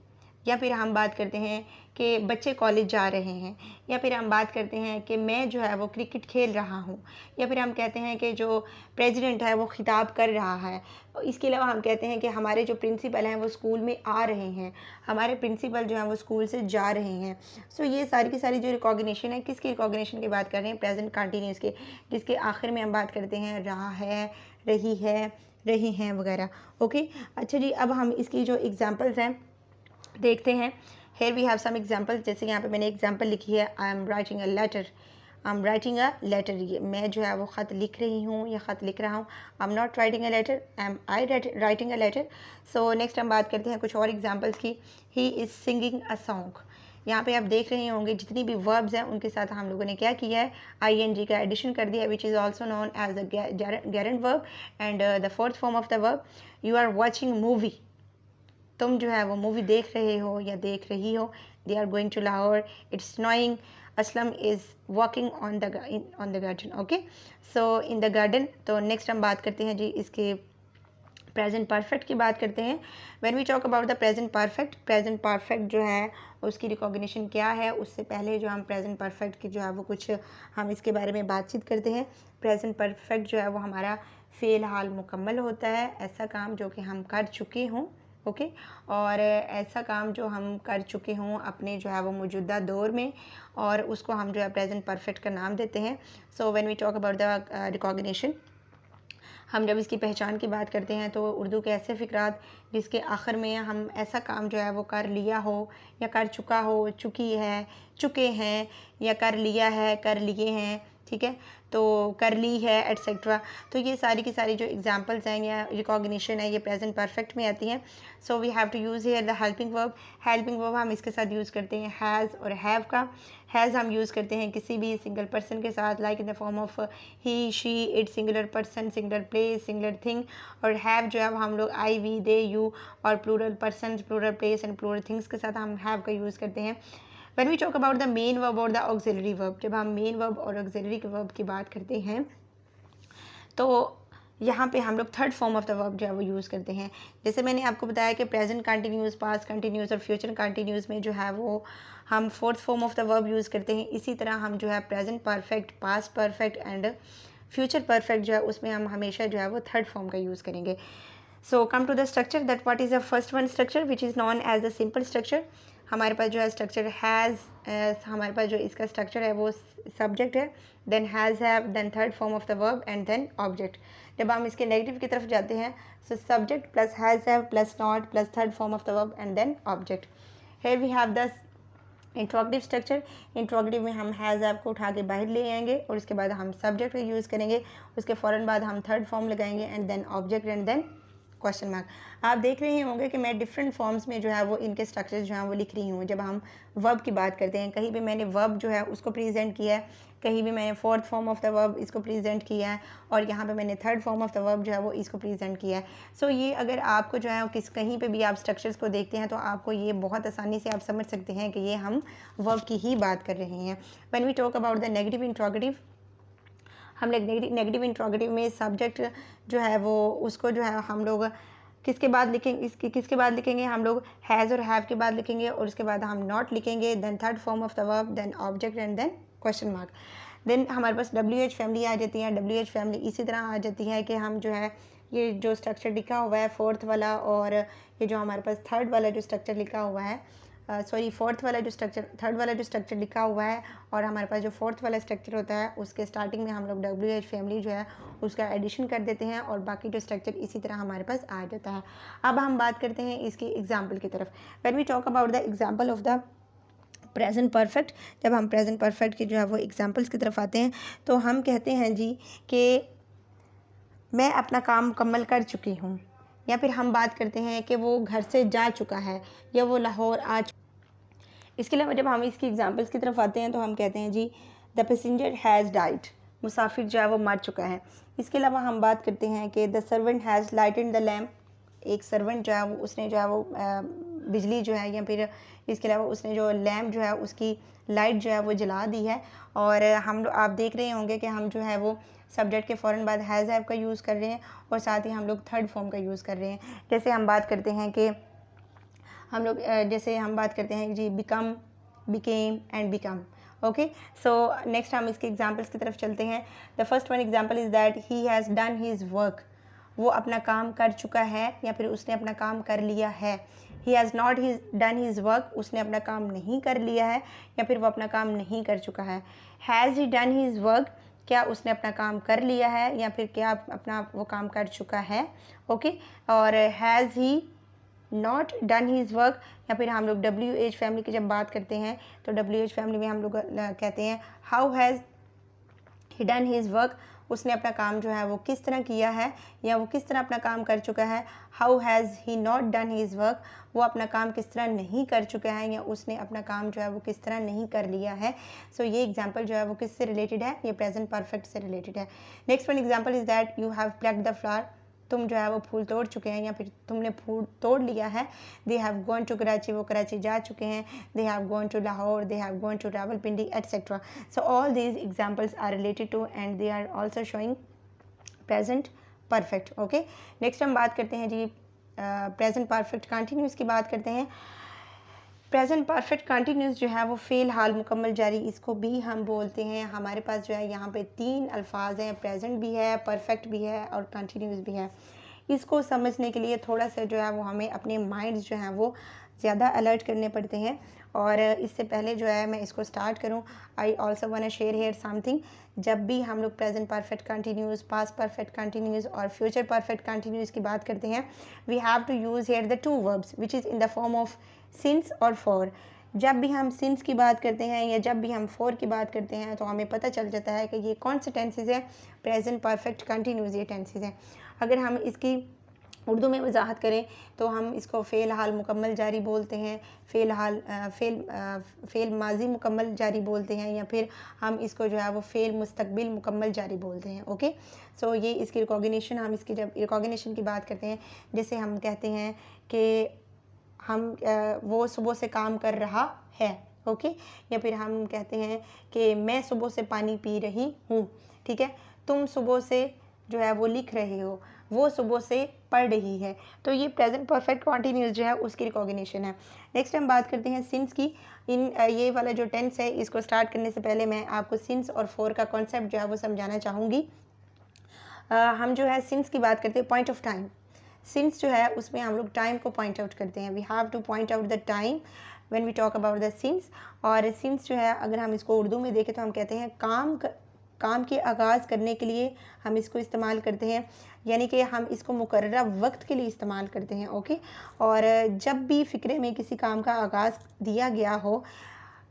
या फिर हम बात करते हैं कि बच्चे कॉलेज जा रहे हैं, या फिर हम बात करते हैं कि मैं जो है वो क्रिकेट खेल रहा हूँ, या फिर हम कहते हैं कि जो प्रेसिडेंट है वो खिताब कर रहा है। इसके अलावा हम कहते हैं कि हमारे जो प्रिंसिपल हैं वो स्कूल में आ रहे हैं, हमारे प्रिंसिपल जो हैं वो स्कूल से जा रहे हैं। सो ये सारी की सारी जो रिकॉग्निशन है, किसकी रिकॉग्निशन की बात कर रहे हैं? प्रेजेंट कंटिन्यूस के, जिसके आखिर में हम बात करते हैं रहा है, रही है, रही हैं वगैरह। ओके, अच्छा जी, अब हम इसकी जो एग्जाम्पल्स हैं देखते हैं। Here we have some examples. जैसे यहाँ पे मैंने एग्जाम्पल लिखी है, I am writing a letter, I am writing a letter. ये मैं जो है वो ख़त लिख रही हूँ या ख़त लिख रहा हूँ। I am not writing a letter, am I writing a letter. So next हम बात करते हैं कुछ और एग्जाम्पल्स की। He is singing a song. यहाँ पे आप देख रहे होंगे जितनी भी वर्ब्स हैं उनके साथ हम लोगों ने क्या किया है, आई एन जी का एडिशन कर दिया, which is also known as the gerund verb and the fourth form of the verb. You are watching movie, तुम जो है वो मूवी देख रहे हो या देख रही हो। They are going to Lahore, it's snowing, Aslam is walking on the garden. Okay, so in the garden. तो नेक्स्ट हम बात करते हैं जी इसके प्रेजेंट परफेक्ट की बात करते हैं। When we talk about the present perfect जो है उसकी रिकॉग्निशन क्या है, उससे पहले जो हम प्रेजेंट परफेक्ट की जो है वो कुछ हम इसके बारे में बातचीत करते हैं। प्रेजेंट परफेक्ट जो है वो हमारा फ़िलहाल मुकम्मल होता है, ऐसा काम जो कि हम कर चुके हों। ओके, और ऐसा काम जो हम कर चुके हों अपने जो है वो मौजूदा दौर में, और उसको हम जो है प्रेजेंट परफेक्ट का नाम देते हैं। So when we talk about the recognition, हम जब इसकी पहचान की बात करते हैं तो उर्दू के ऐसे फ़िक्रात जिसके आखिर में हम ऐसा काम जो है वो कर लिया हो या कर चुका हो, चुकी है, चुके हैं, या कर लिया है, कर लिए हैं, ठीक है, तो कर ली है एट्सेट्रा। तो ये सारी की सारी जो एग्जांपल्स हैं या रिकॉग्निशन है ये प्रेजेंट परफेक्ट में आती हैं। So we have to use here the helping verb. Helping verb हम इसके साथ यूज़ करते हैं हैज़ और हैव का। हैज़ हम यूज़ करते हैं किसी भी सिंगल पर्सन के साथ, like in the form of he, she, it, singular person, singular place, singular thing. और हैव जो है हम लोग आई, वी, दे, यू और plural person, plural place and plural things के साथ हम हैव का यूज़ करते हैं। When we talk about the main verb और the auxiliary verb, जब हम मेन वर्ब और auxiliary के वर्ब की बात करते हैं तो यहाँ पे हम लोग third form of the verb जो है वो यूज़ करते हैं। जैसे मैंने आपको बताया कि प्रेजेंट कंटिन्यूस, पास्ट कंटिन्यूस और फ्यूचर कंटिन्यूस में जो है वो हम fourth form of the verb use करते हैं। इसी तरह हम जो है present perfect, past perfect and future perfect जो है उसमें हम हमेशा जो है वो थर्ड फॉर्म का यूज़ करेंगे। So come to the structure, that what is the first one structure which is known as the simple structure. हमारे पास जो है स्ट्रक्चर हैज़, हमारे पास जो इसका स्ट्रक्चर है वो सब्जेक्ट है, then has, have, then third form of the verb and then object. जब हम इसके नेगेटिव की तरफ जाते हैं so subject plus has, have plus not plus third form of the verb and then object. Here we have the interrogative structure, interrogative में हम has app को उठा के बाहर ले आएंगे और उसके बाद हम सब्जेक्ट का यूज़ करेंगे, उसके फ़ौरन बाद हम थर्ड फॉर्म लगाएंगे and then object and then question mark. आप देख रहे होंगे कि मैं डिफरेंट फॉर्म्स में जो है वो इनके स्ट्रक्चर्स जो हैं वो लिख रही हूँ। जब हम वर्ब की बात करते हैं, कहीं भी मैंने वर्ब जो है उसको प्रेजेंट किया है, कहीं भी मैंने fourth form of the verb इसको प्रेजेंट किया है और यहाँ पे मैंने third form of the verb जो है वो इसको प्रेजेंट किया है। सो ये अगर आपको जो है कहीं पे भी आप स्ट्रक्चर्स को देखते हैं तो आपको ये बहुत आसानी से आप समझ सकते हैं कि ये हम वर्ब की ही बात कर रहे हैं। When we talk about the negative interrogative, हम लोग नेगेटिव इंट्रोगेटिव में सब्जेक्ट जो है वो उसको जो है हम लोग किसके बाद लिखेंगे, किसके बाद लिखेंगे, हम लोग हैज़ और हैव के बाद लिखेंगे और उसके बाद हम नॉट लिखेंगे, then third form of the verb, then object and then question mark. Then हमारे पास WH फैमिली आ जाती है। WH फैमिली इसी तरह आ जाती है कि हम जो है ये जो स्ट्रक्चर लिखा हुआ है फोर्थ वाला और ये जो हमारे पास थर्ड वाला जो स्ट्रक्चर लिखा हुआ है, सॉरी फोर्थ वाला जो स्ट्रक्चर, थर्ड वाला जो स्ट्रक्चर लिखा हुआ है और हमारे पास जो फोर्थ वाला स्ट्रक्चर होता है उसके स्टार्टिंग में हम लोग WH फैमिली जो है उसका एडिशन कर देते हैं और बाकी जो स्ट्रक्चर इसी तरह हमारे पास आ जाता है। अब हम बात करते हैं इसकी एग्जाम्पल की तरफ। When we talk about the example of the present perfect, जब हम प्रेजेंट परफेक्ट की जो है वो एग्जाम्पल्स की तरफ आते हैं तो हम कहते हैं जी कि मैं अपना काम मुकम्मल कर चुकी हूँ, या फिर हम बात करते हैं कि वो घर से जा चुका है या वो लाहौर आ चुका। इसके अलावा जब हम इसकी एग्जांपल्स की तरफ आते हैं तो हम कहते हैं जी द पैसेंजर हैज़ डाइड, मुसाफिर जो है वो मर चुका है। इसके अलावा हम बात करते हैं कि the servant has lighted the lamp, एक सर्वेंट जो है वो उसने जो है वो बिजली जो है या फिर इसके अलावा उसने जो लैम्प जो है उसकी लाइट जो है वो जला दी है। और हम लोग आप देख रहे होंगे कि हम जो है वो सब्जेक्ट के फ़ौरन बाद हैज़ हैव का यूज़ कर रहे हैं और साथ ही हम लोग थर्ड फॉर्म का यूज़ कर रहे हैं। जैसे हम बात करते हैं कि हम लोग जैसे हम बात करते हैं जी become, became and become. Okay, so next हम इसके एग्जांपल्स की तरफ चलते हैं। The first one example is that he has done his work, वो अपना काम कर चुका है या फिर उसने अपना काम कर लिया है। He has not done his work, उसने अपना काम नहीं कर लिया है या फिर वो अपना काम नहीं कर चुका है। Has he done his work, क्या उसने अपना काम कर लिया है या फिर क्या अपना वो काम कर चुका है। ओके, और has he not done his work, या फिर हम लोग WH फैमिली की जब बात करते हैं तो WH फैमिली में हम लोग कहते हैं how has he done his work, उसने अपना काम जो है वो किस तरह किया है या वो किस तरह अपना काम कर चुका है। How has he not done his work, वो अपना काम किस तरह नहीं कर चुका है या उसने अपना काम जो है वो किस तरह नहीं कर लिया है। सो ये एग्जांपल जो है वो किससे रिलेटेड है, ये प्रेजेंट परफेक्ट से रिलेटेड है। Next one example is that you have plucked the flower, तुम जो है वो फूल तोड़ चुके हैं या फिर तुमने फूल तोड़ लिया है। They have gone to Karachi, वो कराची जा चुके हैं। They have gone to Lahore, they have gone to Rawalpindi etcetera. So all these examples are related to and they are also showing present perfect. Okay, next हम बात करते हैं जी प्रेजेंट परफेक्ट कंटिन्यूस की बात करते हैं। प्रेजेंट परफेक्ट कंटिन्यूस जो है वो फ़ेल हाल मुकम्मल जारी, इसको भी हम बोलते हैं। हमारे पास जो है यहाँ पे 3 अल्फाज हैं, प्रेजेंट भी है, परफेक्ट भी है और कंटिन्यूस भी है। इसको समझने के लिए थोड़ा सा जो है वो हमें अपने माइंड्स जो हैं वो ज़्यादा अलर्ट करने पड़ते हैं। और इससे पहले जो है मैं इसको स्टार्ट करूं, I also want to share here something. जब भी हम लोग present perfect continuous, past perfect continuous और फ्यूचर परफेक्ट कंटिन्यूस की बात करते हैं, we have to use here the 2 verbs which is in the form of since और फॉर। जब भी हम सिंस की बात करते हैं या जब भी हम फॉर की बात करते हैं तो हमें पता चल जाता है कि ये कौन से टेंसेज हैं, प्रेजेंट परफेक्ट कंटिन्यूस ये टेंसेज हैं। अगर हम इसकी उर्दू में वजाहत करें तो हम इसको फ़ेल हाल मुकम्मल जारी बोलते हैं, फ़ेल माजी मुकम्मल जारी बोलते हैं, या फिर हम इसको जो है वो फ़ेल मुस्तकबिल मुकम्मल जारी बोलते हैं। ओके, सो ये इसकी रिकॉग्निशन, हम इसकी जब रिकॉग्निशन की बात करते हैं, जैसे हम कहते हैं कि हम वो सुबह से काम कर रहा है। ओके, या फिर हम कहते हैं कि मैं सुबह से पानी पी रही हूँ। ठीक है, तुम सुबह से जो है वो लिख रहे हो, वो सुबह से पढ़ रही है। तो ये प्रेजेंट परफेक्ट कंटिन्यूस जो है उसकी रिकॉग्निशन है। नेक्स्ट हम बात करते हैं सिंस की। इन ये वाला जो टेंस है इसको स्टार्ट करने से पहले मैं आपको सिंस और फॉर का कॉन्सेप्ट जो है वो समझाना चाहूँगी। हम जो है सिंस की बात करते हैं, पॉइंट ऑफ टाइम। सिंस जो है उसमें हम लोग टाइम को पॉइंट आउट करते हैं। We have to point out the time when we talk about the since. और सिंस जो है अगर हम इसको उर्दू में देखें तो हम कहते हैं काम के आगाज़ करने के लिए हम इसको इस्तेमाल करते हैं, यानी कि हम इसको मुकर्ररा वक्त के लिए इस्तेमाल करते हैं। ओके, और जब भी फ़िक्रे में किसी काम का आगाज़ दिया गया हो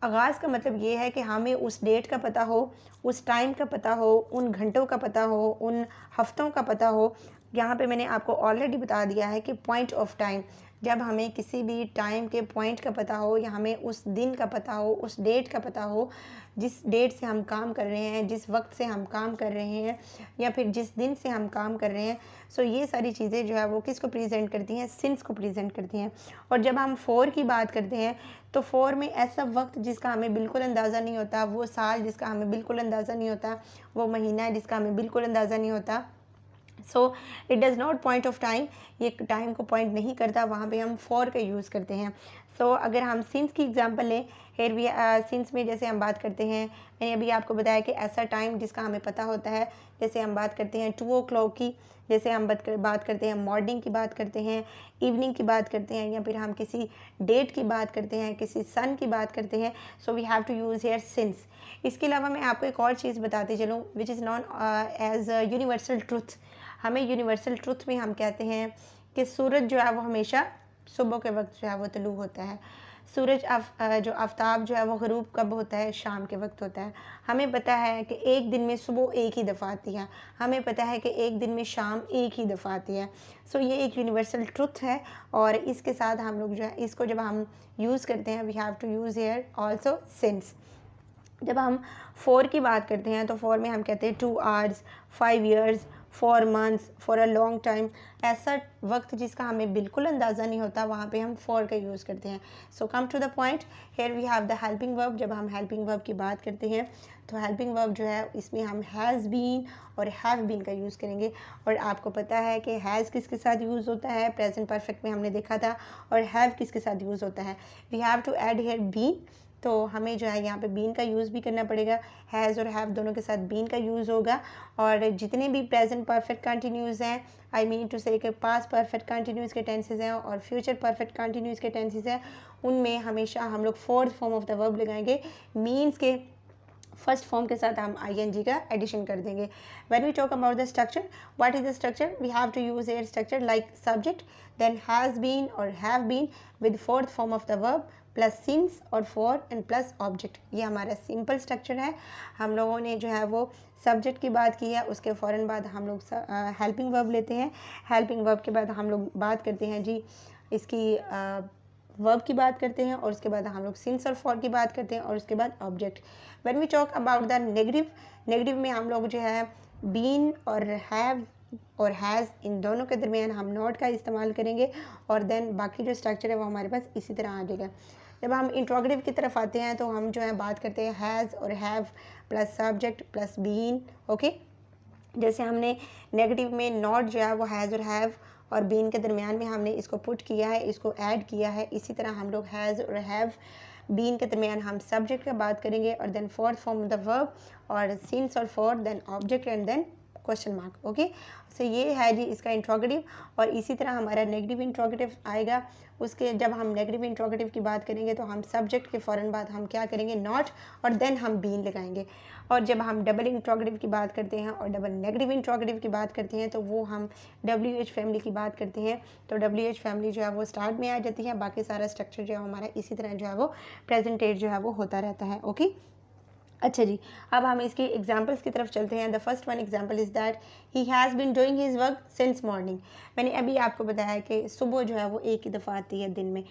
आगाज़ का मतलब ये है कि हमें उस डेट का पता हो, उस टाइम का पता हो, उन घंटों का पता हो, उन हफ्तों का पता हो। यहाँ पे मैंने आपको ऑलरेडी बता दिया है कि पॉइंट ऑफ टाइम, जब हमें किसी भी टाइम के पॉइंट का पता हो या हमें उस दिन का पता हो, उस डेट का पता हो, जिस डेट से हम काम कर रहे हैं, जिस वक्त से हम काम कर रहे हैं या फिर जिस दिन से हम काम कर रहे हैं। सो ये सारी चीज़ें जो है वो किसको प्रेजेंट करती हैं? सिंस को प्रेजेंट करती हैं। और जब हम फोर की बात करते हैं तो फोर में ऐसा वक्त जिसका हमें बिल्कुल अंदाज़ा नहीं होता, वो साल जिसका हमें बिल्कुल अंदाज़ा नहीं होता, वो महीना है जिसका हमें बिल्कुल अंदाज़ा नहीं होता। So it does not point of time, ये टाइम को पॉइंट नहीं करता, वहाँ पे हम फॉर का यूज़ करते हैं। सो अगर हम सिंस की एग्जांपल लें, हेयर भी सिंस में जैसे हम बात करते हैं, मैंने अभी आपको बताया कि ऐसा टाइम जिसका हमें पता होता है, जैसे हम बात करते हैं 2 o'clock की, जैसे हम बात करते हैं मॉर्निंग की बात करते हैं, इवनिंग की बात करते हैं, या फिर हम किसी डेट की बात करते हैं, किसी सन की बात करते हैं। So we have to use here since. इसके अलावा मैं आपको एक और चीज़ बताती चलूँ which is known as universal truth. हमें यूनिवर्सल ट्रुथ में हम कहते हैं कि सूरज जो है वो हमेशा सुबह के वक्त जो है वो तलू होता है। सूरज जो आफ्ताब जो है वो ग़रूब कब होता है? शाम के वक्त होता है। हमें पता है कि एक दिन में सुबह एक ही दफ़ा आती है, हमें पता है कि एक दिन में शाम एक ही दफ़ा आती है। सो ये एक यूनिवर्सल ट्रुथ है, और इसके साथ हम लोग जो है इसको जब हम यूज़ करते हैं, we have to use here also since. जब हम फोर की बात करते हैं तो फोर में हम कहते हैं 2 hours, 5 years, 4 months, for a long time. ऐसा वक्त जिसका हमें बिल्कुल अंदाज़ा नहीं होता, वहाँ पे हम फॉर का यूज़ करते हैं। So come to the point, here we have the helping verb. जब हम हेल्पिंग वर्ब की बात करते हैं तो हेल्पिंग वर्ब जो है इसमें हम हैज़ बीन और हैव बीन का यूज़ करेंगे। और आपको पता है कि हैज़ किसके साथ यूज़ होता है? प्रेजेंट परफेक्ट में हमने देखा था। और हैव किसके साथ यूज़ होता है? We have to add here been, तो हमें जो है यहाँ पे बीन का यूज़ भी करना पड़ेगा। हैज़ और हैव दोनों के साथ बीन का यूज़ होगा। और जितने भी प्रेजेंट परफेक्ट कंटिन्यूज़ हैं, आई मीन टू से कि पास्ट परफेक्ट कंटिन्यूज़ के टेंसेज हैं और फ्यूचर परफेक्ट कंटिन्यूज़ के टेंसेज हैं, उनमें हमेशा हम लोग fourth form of the verb लगाएंगे। मीन्स के फर्स्ट फॉर्म के साथ हम ing का एडिशन कर देंगे। When we talk about the structure, what is the structure? We have to use here structure like subject, then has been और have been with fourth form of the verb plus since और for and plus object. ये हमारा simple structure है। हम लोगों ने जो है वो सब्जेक्ट की बात की है, उसके फ़ौरन बाद हम लोग हेल्पिंग वर्ब लेते हैं। हेल्पिंग वर्ब के बाद हम लोग बात करते हैं जी इसकी वर्ब की बात करते हैं, और उसके बाद हम लोग सिंस और फॉर की बात करते हैं, और उसके बाद object. When we talk about the negative, negative में हम लोग जो है बीन और हैव और हैज़, इन दोनों के दरमियान हम नॉट का इस्तेमाल करेंगे, और देन बाकी जो स्ट्रक्चर है वो हमारे पास इसी तरह आ जाएगा। जब हम इंट्रोगेटिव की तरफ आते हैं तो हम जो है बात करते हैं हैज़ और have plus subject plus been. Okay, जैसे हमने नेगेटिव में नॉट जो है वो हैज़ और हैव और बीन के दरमियान में हमने इसको पुट किया है, इसको ऐड किया है। इसी तरह हम लोग हैज़ और हैव बीन के दरमियान हम सब्जेक्ट का बात करेंगे, और then fourth form the verb और सिंस और for, then object and then question mark. Okay, so ये है जी इसका इंट्रोगेटिव। और इसी तरह हमारा नेगेटिव इंट्रोगेटिव आएगा। उसके जब हम नेगेटिव इंट्रोगेटिव की बात करेंगे तो हम सब्जेक्ट के फ़ौरन बाद हम क्या करेंगे? नॉट, और देन हम बीन लगाएंगे। और जब हम डबल इंट्रोगेटिव की बात करते हैं और डबल नेगेटिव इंट्रोगेटिव की बात करते हैं तो वो हम WH फैमिली की बात करते हैं। तो WH फैमिली जो है वो स्टार्ट में आ जाती है, बाकी सारा स्ट्रक्चर जो है हमारा इसी तरह जो है वो प्रेजेंटेड जो है वो होता रहता है। ओके, अच्छा जी, अब हम इसकी एग्जाम्पल्स की तरफ चलते हैं। The first one example is that he has been doing his work since morning. मैंने अभी आपको बताया कि सुबह जो है वो एक ही दफ़ा आती है दिन में।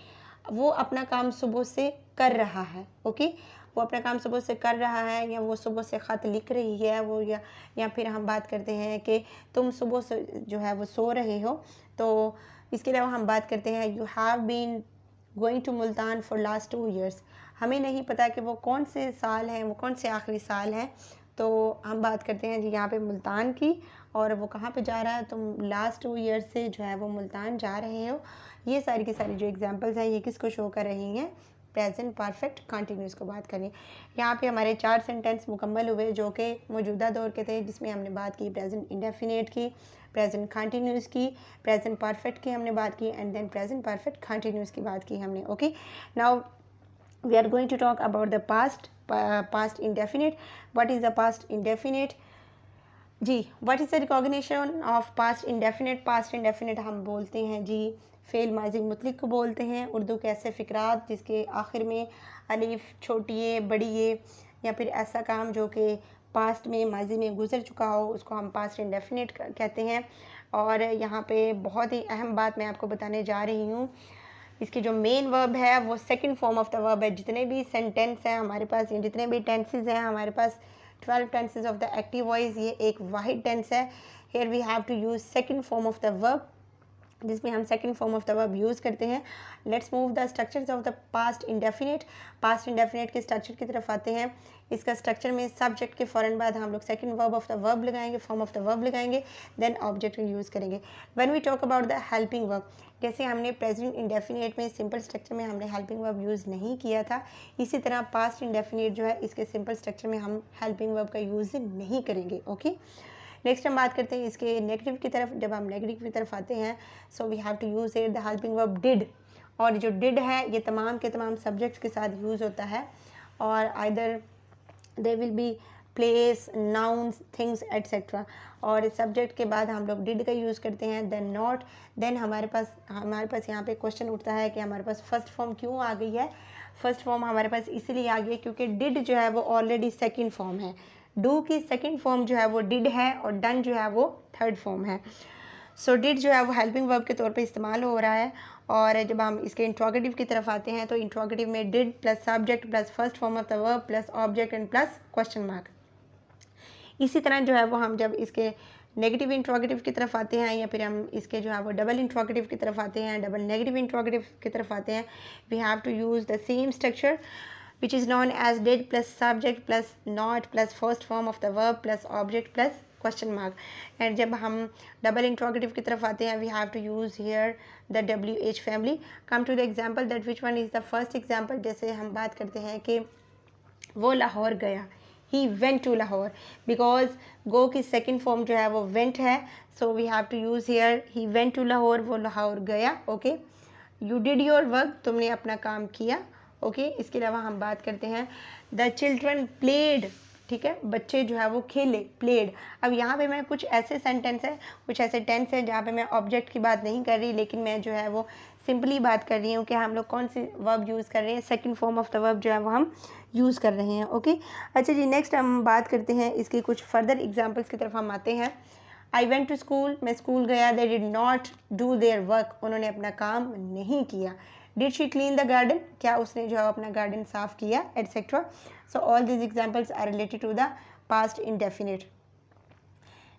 वो अपना काम सुबह से कर रहा है। ओके, वो अपना काम सुबह से कर रहा है, या वो सुबह से ख़त लिख रही है वो, या फिर हम बात करते हैं कि तुम सुबह से जो है वो सो रहे हो। तो इसके अलावा हम बात करते हैं you have been going to Multan for last 2 years. हमें नहीं पता कि वो कौन से साल हैं, वो कौन से आखिरी साल हैं। तो हम बात करते हैं जी यहाँ पे मुल्तान की, और वो कहाँ पे जा रहा है? तुम लास्ट 2 ईयर्स से जो है वो मुल्तान जा रहे हो। ये सारी की सारी जो एग्जांपल्स हैं ये किसको शो कर रही हैं? प्रेजेंट परफेक्ट कंटिन्यूस को बात करें। यहाँ पे हमारे 4 सेंटेंस मुकम्मल हुए जो कि मौजूदा दौर के थे, जिसमें हमने बात की प्रेजेंट इंडेफिनिट की, प्रेजेंट कंटिन्यूस की, प्रेजेंट परफेक्ट की हमने बात की, and then present perfect continuous की बात की हमने। Okay, now we are going to talk about the past indefinite. What is the past indefinite? जी, what is the recognition of past indefinite? Past indefinite हम बोलते हैं जी फ़ेल माज़ी मुतलक को बोलते हैं। उर्दू के ऐसे फ़िक्रात जिसके आखिर में अलिफ, छोटी ए, बड़ी ए या फिर ऐसा काम जो कि पास्ट में माज़ी में गुज़र चुका हो, उसको हम पास्ट इंडेफिनिट कहते हैं। और यहाँ पे बहुत ही अहम बात मैं आपको बताने जा रही हूँ। इसकी जो मेन वर्ब है वो second form of the verb है। जितने भी सेंटेंस हैं हमारे पास, या जितने भी टेंसेस हैं हमारे पास, 12 tenses of the active voice, ये एक वाहिद टेंस है। Here we have to use second form of the verb, जिसमें हम second form of the verb use करते हैं। Let's move the structures of the past indefinite. Past indefinite के structure की तरफ आते हैं। इसका स्ट्रक्चर में सब्जेक्ट के फ़ौरन बाद हम लोग second verb of the verb लगाएंगे, फॉर्म ऑफ द वर्ब लगाएंगे, देन ऑब्जेक्ट यूज़ करेंगे। When we talk about the helping verb, जैसे हमने प्रेजेंट इंडेफिनिट में सिंपल स्ट्रक्चर में हमने हेल्पिंग वर्ब यूज़ नहीं किया था, इसी तरह पास्ट इंडेफिनिट जो है इसके सिंपल स्ट्रक्चर में हम हेल्पिंग वर्ब का यूज़ नहीं करेंगे। ओके, नेक्स्ट हम बात करते हैं इसके नेगेटिव की तरफ। जब हम नेगेटिव की तरफ आते हैं, so we have to use here the helping verb did. और जो डिड है ये तमाम के तमाम सब्जेक्ट्स के साथ यूज़ होता है, और either they will B place, nouns, things etcetera. और सब्जेक्ट के बाद हम लोग डिड का यूज़ करते हैं, देन नॉट। देन हमारे पास यहाँ पे क्वेश्चन उठता है कि हमारे पास फर्स्ट फॉर्म क्यों आ गई है। फर्स्ट फॉर्म हमारे पास इसलिए आ गई है क्योंकि डिड जो है वो ऑलरेडी सेकंड फॉर्म है। डू की सेकंड फॉर्म जो है वो डिड है और डन जो है वो थर्ड फॉर्म है। सो डिड जो है वो हेल्पिंग वर्ब के तौर पे इस्तेमाल हो रहा है। और जब हम इसके इंट्रोगेटिव की तरफ आते हैं तो इंट्रोगेटिव में did plus subject plus first form of the verb plus object and plus question mark. इसी तरह जो है वो हम जब इसके नेगेटिव इंट्रोगेटिव की तरफ आते हैं, या फिर हम इसके जो है वो डबल इंट्रोगेटिव की तरफ आते हैं, डबल नेगेटिव इंट्रोगेटिव की तरफ आते हैं, we have to use the same structure which is known as did plus subject plus not plus first form of the verb plus object plus question mark. and जब हम double interrogative की तरफ आते हैं, we have to use here the WH family. come to the example that which one is the first example. जैसे हम बात करते हैं कि वो लाहौर गया, he went to Lahore, because go की second form जो है वो went है, so we have to use here he went to Lahore, वो लाहौर गया। okay, you did your work, तुमने अपना काम किया। ओके, इसके अलावा हम बात करते हैं द चिल्ड्रन प्लेड। ठीक है, बच्चे जो है वो खेले, प्लेड। अब यहाँ पे मैं कुछ ऐसे सेंटेंस है, कुछ ऐसे टेंस है जहाँ पे मैं ऑब्जेक्ट की बात नहीं कर रही, लेकिन मैं जो है वो सिंपली बात कर रही हूँ कि हम लोग कौन सी वर्ब यूज़ कर रहे हैं, second form of the verb जो है वो हम यूज़ कर रहे हैं। ओके, अच्छा जी, नेक्स्ट हम बात करते हैं इसकी कुछ फर्दर एग्जाम्पल्स की तरफ हम आते हैं। आई वेंट टू स्कूल, मैं स्कूल गया। They did not do their work, उन्होंने अपना काम नहीं किया। Did she clean the garden, क्या उसने जो है अपना गार्डन साफ किया, etcetera. So all these examples are related to the past indefinite.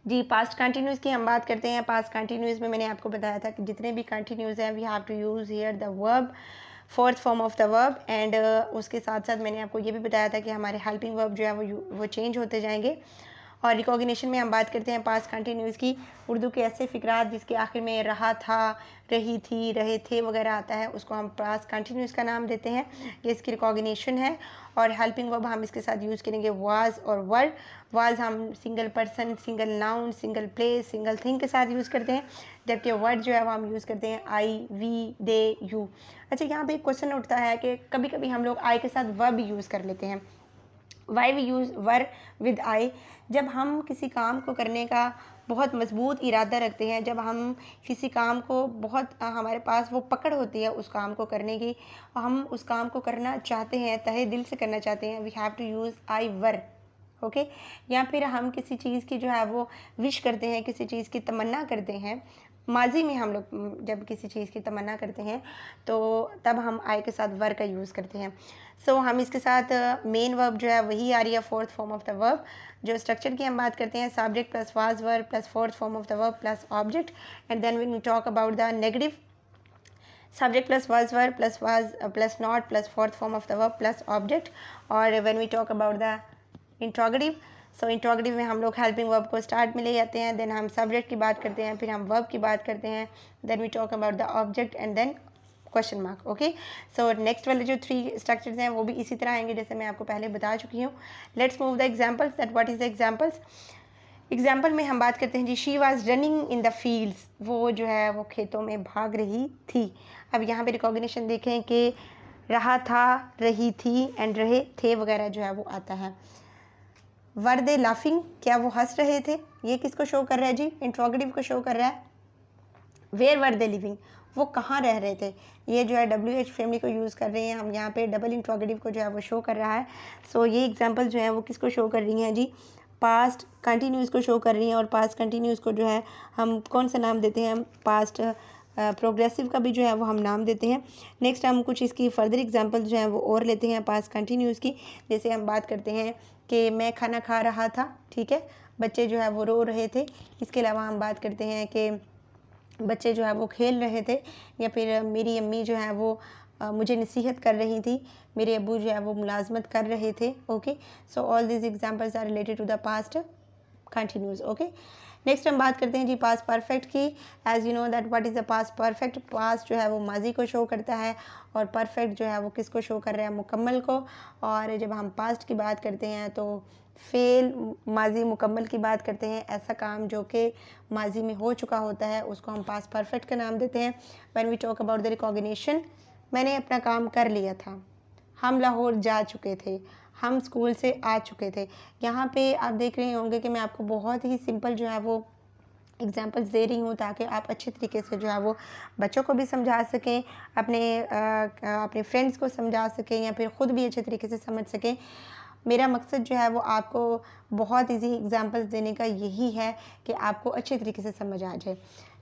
जी, पास्ट कंटिन्यूस की हम बात करते हैं। पास्ट कंटिन्यूस में मैंने आपको बताया था कि जितने भी कंटिन्यूस हैं we have to use here the verb, fourth form of the verb. And उसके साथ साथ मैंने आपको ये भी बताया था कि हमारे हेल्पिंग वर्ब जो है वो चेंज होते जाएंगे। और रिकॉग्निशन में हम बात करते हैं पास्ट कंटिन्यूस की। उर्दू के ऐसे फ़िक्रात जिसके आखिर में रहा था, रही थी, रहे थे वगैरह आता है, उसको हम पास्ट कंटिन्यूस का नाम देते हैं। ये इसकी रिकॉग्निशन है। और हेल्पिंग वर्ब हम इसके साथ यूज़ करेंगे वाज और वर। वाज हम single person, single noun, single place, single thing के साथ यूज़ करते हैं, जबकि वर्ड जो है वो हम यूज़ करते हैं आई, वी, दे, यू। अच्छा, यहाँ पे एक क्वेश्चन उठता है कि कभी कभी हम लोग आई के साथ वर्ब भी यूज़ कर लेते हैं। Why we use were with I? जब हम किसी काम को करने का बहुत मजबूत इरादा रखते हैं, जब हम किसी काम को बहुत हमारे पास वो पकड़ होती है उस काम को करने की, हम उस काम को करना चाहते हैं, तहे दिल से करना चाहते हैं, we have to use I were. Okay, या फिर हम किसी चीज़ की जो है वो विश करते हैं, किसी चीज़ की तमन्ना करते हैं। माजी में हम लोग जब किसी चीज़ की तमन्ना करते हैं तो तब हम आई के साथ वर का यूज़ करते हैं। सो हम इसके साथ मेन वर्ब जो है वही आ रही है, fourth form of the verb. जो स्ट्रक्चर की हम बात करते हैं, subject plus was verb plus fourth form of the verb plus object. And then we talk about the negative, subject plus was verb plus was plus not plus fourth form of the verb plus object. और when we talk about the interrogative, so interrogative में हम लोग helping verb को start में ले जाते हैं, then हम सब्जेक्ट की बात करते हैं, फिर हम वर्ब की बात करते हैं, then we talk about the object and then question mark. Okay, so next वाले जो 3 स्ट्रक्चर्स हैं वो भी इसी तरह आएंगे जैसे मैं आपको पहले बता चुकी हूँ। Let's move the examples, that what is the examples. Example में हम बात करते हैं जी, she was running in the fields, वो जो है वो खेतों में भाग रही थी। अब यहाँ पे रिकॉग्निशन देखें कि रहा था, रही थी एंड रहे थे वगैरह जो है वो आता है। वर दे लाफिंग, क्या वो हंस रहे थे, ये किसको शो कर रहा है जी, इंट्रोगेटिव को शो कर रहा है। वेयर वर दे लिविंग, वो कहाँ रह रहे थे, ये जो है WH फैमिली को यूज़ कर रहे हैं हम यहाँ पे, डबल इंट्रोगेटिव को जो है वो शो कर रहा है। सो ये एग्जांपल जो है वो किसको शो कर रही हैं जी, पास्ट कंटिन्यूस को शो कर रही हैं। और पास्ट कंटिन्यूस को जो है हम कौन सा नाम देते हैं, हम पास्ट प्रोग्रेसिव का भी जो है वो हम नाम देते हैं। नेक्स्ट हम कुछ इसकी फर्दर एग्जांपल जो है वो और लेते हैं पास्ट कंटिन्यूस की। जैसे हम बात करते हैं कि मैं खाना खा रहा था, ठीक है, बच्चे जो है वो रो रहे थे। इसके अलावा हम बात करते हैं कि बच्चे जो है वो खेल रहे थे, या फिर मेरी अम्मी जो है वो मुझे नसीहत कर रही थी, मेरे अब्बू जो है वो मुलाजमत कर रहे थे। Okay, so all this examples are related to the past continuous. Okay, next हम बात करते हैं जी पास्ट परफेक्ट की। As you know that what is the past perfect, past जो है वो माजी को शो करता है और परफेक्ट जो है वो किसको शो कर रहा है, मुकम्मल को। और जब हम पास्ट की बात करते हैं तो फेल, माजी मुकम्मल की बात करते हैं, ऐसा काम जो कि माजी में हो चुका होता है उसको हम पास्ट परफेक्ट का नाम देते हैं। When we talk about the recognition, मैंने अपना काम कर लिया था, हम लाहौर जा चुके थे, हम स्कूल से आ चुके थे। यहाँ पे आप देख रहे होंगे कि मैं आपको बहुत ही सिंपल जो है वो एग्जांपल्स दे रही हूँ ताकि आप अच्छे तरीके से जो है वो बच्चों को भी समझा सकें, अपने फ्रेंड्स को समझा सकें, या फिर ख़ुद भी अच्छे तरीके से समझ सकें। मेरा मकसद जो है वो आपको बहुत इजी एग्जांपल्स देने का यही है कि आपको अच्छे तरीके से समझ आ जाए।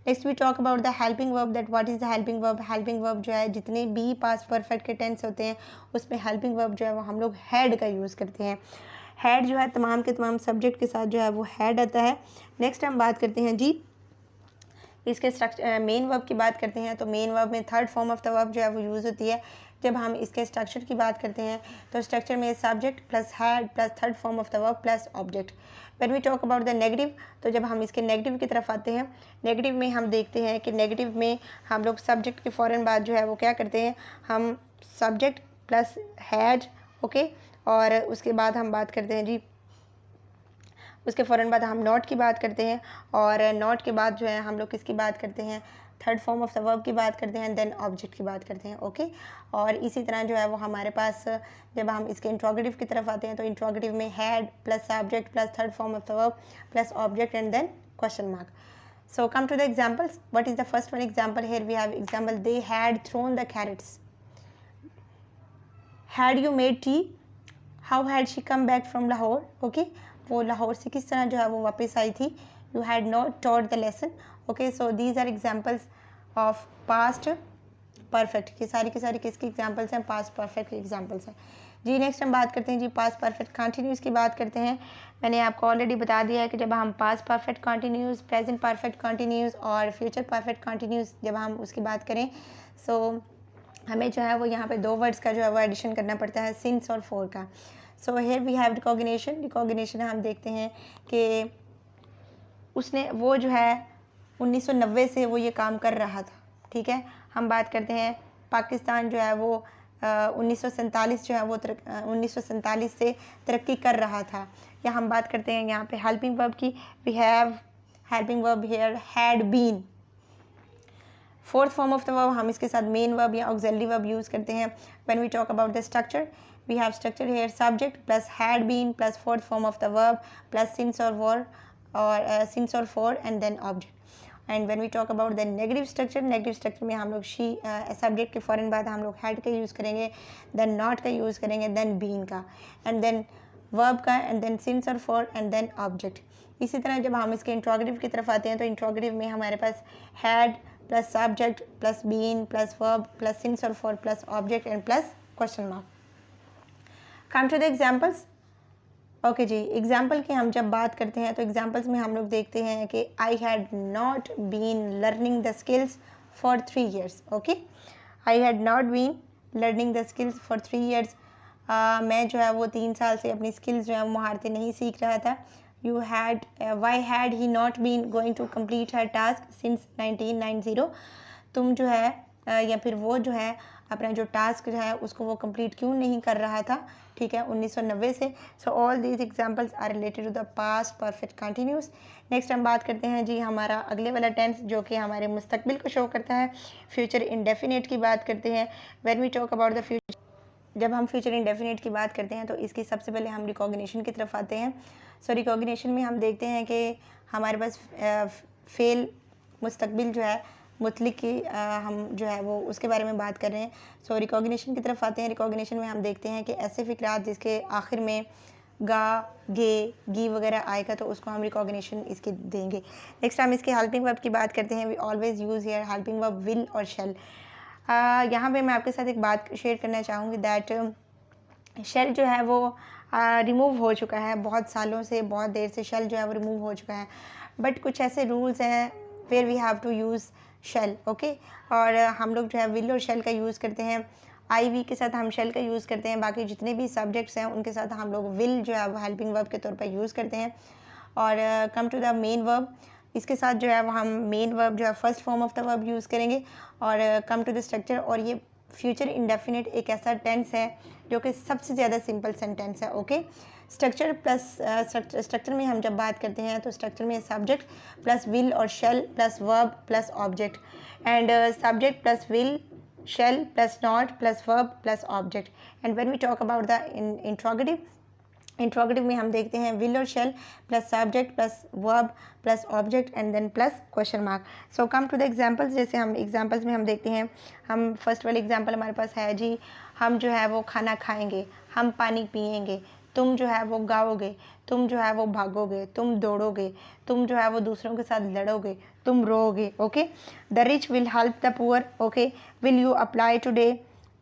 Next we talk about the helping verb, that what is the helping verb. Helping verb जो है जितने भी पास्ट परफेक्ट के टेंस होते हैं उसमें हेल्पिंग वर्ब जो है वो हम लोग हैड का यूज़ करते हैं। हैड जो है तमाम के तमाम सब्जेक्ट के साथ जो है वो हैड आता है। नेक्स्ट हम बात करते हैं जी इसके स्ट्रक्चर, मेन वर्ब की बात करते हैं तो मेन वर्ब में third form of the verb जो है वो यूज़ होती है। जब हम इसके स्ट्रक्चर की बात करते हैं तो स्ट्रक्चर में subject plus had plus third form of the verb plus object. When we talk about the negative, तो जब हम इसके नेगेटिव की तरफ आते हैं, नेगेटिव में हम देखते हैं कि नेगेटिव में हम लोग सब्जेक्ट के फ़ौरन बाद जो है वो क्या करते हैं, हम सब्जेक्ट प्लस हैड, ओके, और उसके बाद हम बात करते हैं जी, उसके फ़ौरन बाद हम नॉट की बात करते हैं, और नॉट के बाद जो है हम लोग किसकी बात करते हैं, third form of the verb की बात करते हैं, देन ऑब्जेक्ट की बात करते हैं। ओके, और इसी तरह जो है वो हमारे पास जब हम इसके इंट्रोगेटिव की तरफ आते हैं तो इंट्रोगेटिव में had plus subject plus third form of the verb plus object and then question mark. So come to the examples. What is the first one example? Here we have example, they had thrown the carrots. Had you made tea? How had she come back from Lahore? Okay, वो लाहौर से किस तरह जो है वो वापस आई थी। You had not taught the lesson. Okay, so these are examples of past perfect. ये सारी की सारी किसकी एग्जाम्पल्स हैं, पास्ट परफेक्ट एग्जाम्पल्स हैं जी। नेक्स्ट हम बात करते हैं जी पास्ट परफेक्ट कंटिन्यूस की बात करते हैं। मैंने आपको ऑलरेडी बता दिया है कि जब हम past perfect continuous, present perfect continuous और फ्यूचर परफेक्ट कंटिन्यूस जब हम उसकी बात करें, सो हमें जो है वो यहाँ पे दो वर्ड्स का जो है वो एडिशन करना पड़ता है, सिंस और फॉर का। So here we have recognition. Recognition हम देखते हैं कि उसने, वो जो है 1990 से वो ये काम कर रहा था, ठीक है। हम बात करते हैं पाकिस्तान जो है वो 1947 जो है वो 1947 से तरक्की कर रहा था। या हम बात करते हैं यहाँ पे हेल्पिंग वर्ब की, we have helping verb here had been. Fourth form of the verb हम इसके साथ मेन वर्ब या ऑक्सिलरी वर्ब यूज़ करते हैं। When we talk about the structure, we have structure here subject plus had been plus fourth form of the verb plus since और for और since और for and then object. And when we talk about the negative structure, negative structure में हम लोग she subject के फ़ौरन बाद हम लोग हैड का यूज़ करेंगे, देन नॉट का यूज़ करेंगे, देन बीन का, एंड देन वर्ब का, एंड देन सिंस और फॉर एंड देन ऑब्जेक्ट। इसी तरह जब हम इसके इंट्रोगेटिव की तरफ आते हैं तो इंट्रोगेटिव में हमारे पास had plus subject plus been plus verb plus since और for plus object and plus question mark. Come to the examples. Okay जी, एग्जाम्पल की हम जब बात करते हैं तो एग्जाम्पल्स में हम लोग देखते हैं कि I had not been learning the skills for 3 years। Okay, I had not been learning the skills for 3 years। मैं जो है वो 3 साल से अपनी स्किल्स जो है वो महारतें नहीं सीख रहा था। You had, why had he not been going to complete her task since 1990। तुम जो है या फिर वो जो है अपना जो टास्क जो है उसको वो कंप्लीट क्यों नहीं कर रहा था, ठीक है, 1990 से। So all these examples are related to the past perfect continuous. Next हम बात करते हैं जी हमारा अगले वाला टेंस जो कि हमारे मुस्तकबिल को शो करता है, फ्यूचर इंडेफिनिट की बात करते हैं। When we talk about the future, जब हम फ्यूचर इंडेफिनिट की बात करते हैं तो इसकी सबसे पहले हम रिकॉग्निशन की तरफ आते हैं। सो रिकॉग्निशन में हम देखते हैं कि हमारे पास फेल मुस्तकबिल जो है मुतलिक की हम जो है वो उसके बारे में बात कर रहे हैं। सो रिकॉग्निशन की तरफ आते हैं। रिकॉग्निशन में हम देखते हैं कि ऐसे फ़िक्रात जिसके आखिर में गा, गे, गी वगैरह आएगा तो उसको हम रिकॉग्निशन इसकी देंगे। नेक्स्ट हम इसके हेल्पिंग वर्ब की बात करते हैं। We always use here helping verb will और शेल। यहाँ पे मैं आपके साथ एक बात शेयर करना चाहूँगी दैट शेल जो है वो रिमूव हो चुका है बहुत सालों से, बहुत देर से शेल जो है वो रिमूव हो चुका है। बट कुछ ऐसे रूल्स हैं where we have to use shall, okay. और हम लोग जो है विल और शेल का यूज़ करते हैं। आई वी के साथ हम शेल का यूज़ करते हैं। बाकी जितने भी सब्जेक्ट्स हैं उनके साथ हम लोग विल जो है वो हेल्पिंग वर्ब के तौर पर यूज़ करते हैं। और come to the main verb, इसके साथ जो है वो हम मेन वर्ब जो है first form of the verb use करेंगे। और कम टू द स्ट्रक्चर, और ये फ्यूचर इंडेफिनिट एक ऐसा टेंस है जो कि सबसे ज़्यादा सिंपल सेंटेंस है, ओके। स्ट्रक्चर प्लस स्ट्रक्चर में हम जब बात करते हैं तो स्ट्रक्चर में सब्जेक्ट प्लस विल और shall plus verb plus object, and subject plus will, shall plus not plus verb plus object. And when we talk about the interrogative में हम देखते हैं विल और shall plus subject plus verb plus object and then plus question mark. So come to the examples. जैसे हम examples में हम देखते हैं, हम फर्स्ट वाली एग्जांपल हमारे पास है जी, हम जो है वो खाना खाएंगे, हम पानी पिएंगे, तुम जो है वो गाओगे, तुम जो है वो भागोगे, तुम दौड़ोगे, तुम जो है वो दूसरों के साथ लड़ोगे, तुम रोओगे, okay. The rich will help the poor, okay. Will you apply today,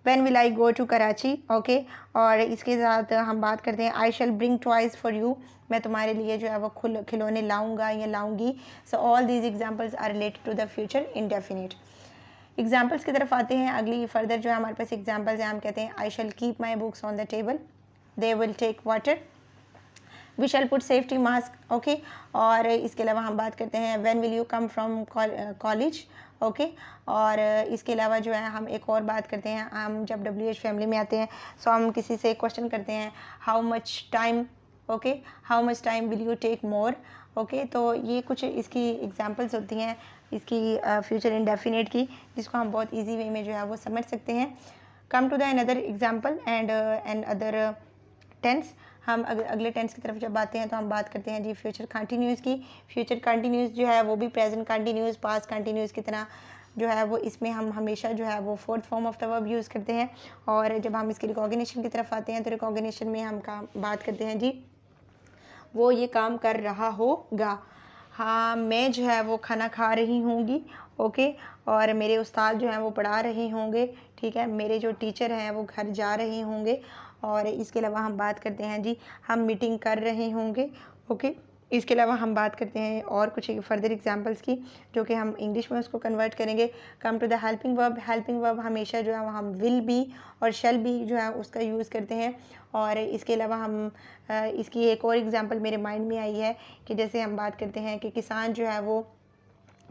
when will I go to Karachi, okay. और इसके साथ हम बात करते हैं I shall bring toys for you, मैं तुम्हारे लिए जो है वो खिलौने लाऊंगा या लाऊंगी। So all these examples are related to the future indefinite. Examples की तरफ आते हैं। अगली फर्दर जो है हमारे पास एग्जाम्पल्स हैं। हम कहते हैं I shall keep my books on the table, they will take water, we shall put safety mask, okay. और इसके अलावा हम बात करते हैं when will you come from college, okay. और इसके अलावा जो है हम एक और बात करते हैं, हम जब WH फैमिली में आते हैं सो हम किसी से क्वेश्चन करते हैं how much time, okay, how much time will you take more, okay. तो ये कुछ इसकी एग्जांपल्स होती हैं इसकी फ्यूचर इंडेफिनिट की, जिसको हम बहुत इजी वे में जो है वो समझ सकते हैं। Come to the another example and other tense. हम अगले टेंस की तरफ जब आते हैं तो हम बात करते हैं जी फ्यूचर कंटिन्यूस की। फ्यूचर कंटिन्यूस जो है वो भी प्रेजेंट कंटिन्यूस, पास्ट कंटिन्यूस की तरह जो है वो इसमें हम हमेशा जो है वो fourth form of the verb use करते हैं। और जब हम इसकी रिकॉग्निशन की तरफ आते हैं तो रिकॉग्निशन में हम बात करते हैं जी वो ये काम कर रहा होगा, हाँ मैं जो है वो खाना खा रही होंगी, ओके। और मेरे उस्ताद जो हैं वो पढ़ा रहे होंगे, ठीक है, मेरे जो टीचर हैं वो घर जा रहे होंगे। और इसके अलावा हम बात करते हैं जी हम मीटिंग कर रहे होंगे, ओके। इसके अलावा हम बात करते हैं और कुछ फर्दर एग्जांपल्स की जो कि हम इंग्लिश में उसको कन्वर्ट करेंगे। Come to the helping verb. Helping verb हमेशा जो है वो हम विल बी और शेल बी जो है उसका यूज़ करते हैं। और इसके अलावा हम इसकी एक और एग्जांपल मेरे माइंड में आई है कि जैसे हम बात करते हैं कि किसान जो है वो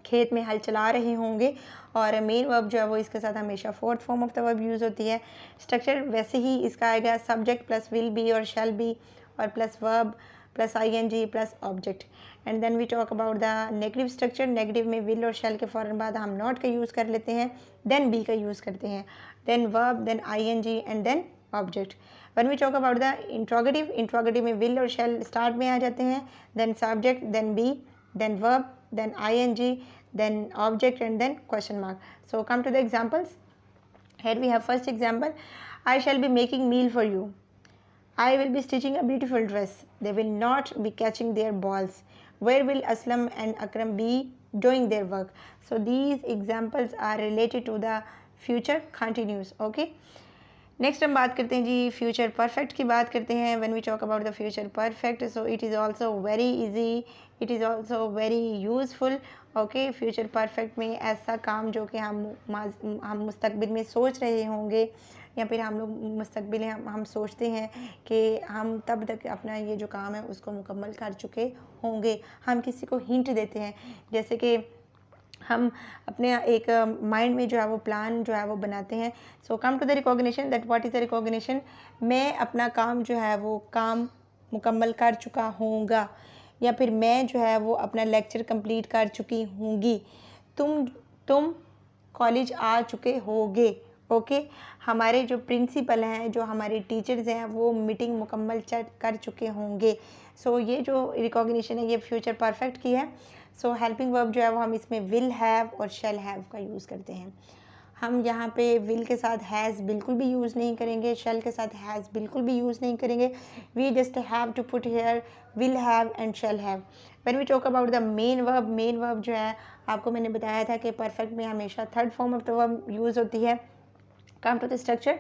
खेत में हल चला रहे होंगे, और मेन वर्ब जो है वो इसके साथ हमेशा fourth form of the verb use होती है। स्ट्रक्चर वैसे ही इसका आएगा सब्जेक्ट प्लस विल बी और शेल बी और plus verb plus ING plus object. And then we talk about the negative structure. Negative में विल और शेल के फ़ौरन बाद हम नॉट का यूज़ कर लेते हैं, देन बी का यूज़ करते हैं, then verb, then ING and then object. When we talk about the interrogative. Interrogative में विल और शेल स्टार्ट में आ जाते हैं, then subject, then be, then verb, then ING, then object and then question mark. So come to the examples. Here we have first example, I shall be making meal for you, I will be stitching a beautiful dress, they will not be catching their balls, where will Aslam and Akram be doing their work. So these examples are related to the future continuous, okay. Next हम बात करते हैं जी future perfect की बात करते हैं। When we talk about the future perfect so it is also very easy, it is also very useful, okay. Future perfect में ऐसा काम जो कि हम मुस्तकबिल में सोच रहे होंगे या फिर हम लोग मुस्तकबिल हम सोचते हैं कि हम तब तक अपना ये जो काम है उसको मुकम्मल कर चुके होंगे, हम किसी को हिंट देते हैं। जैसे कि हम अपने एक माइंड में जो है वो प्लान जो है वो बनाते हैं। So come to the recognition that what is the recognition, मैं अपना काम जो है वो काम मुकम्मल कर चुका होऊंगा, या फिर मैं जो है वो अपना लेक्चर कंप्लीट कर चुकी होंगी, तुम कॉलेज आ चुके होगे, ओके हमारे जो प्रिंसिपल हैं, जो हमारे टीचर्स हैं, वो मीटिंग मुकम्मल कर चुके होंगे। सो ये जो रिकॉग्निशन है ये फ्यूचर परफेक्ट की है। सो हेल्पिंग वर्ब जो है वो हम इसमें विल हैव और शैल हैव का यूज़ करते हैं। हम यहाँ पे विल के साथ हैज़ बिल्कुल भी यूज़ नहीं करेंगे, शेल के साथ हैज़ बिल्कुल भी यूज़ नहीं करेंगे। We just have to put here will have and shall have. When we talk about the main verb जो है आपको मैंने बताया था कि परफेक्ट में हमेशा third form of the verb use होती है। Come to the structure.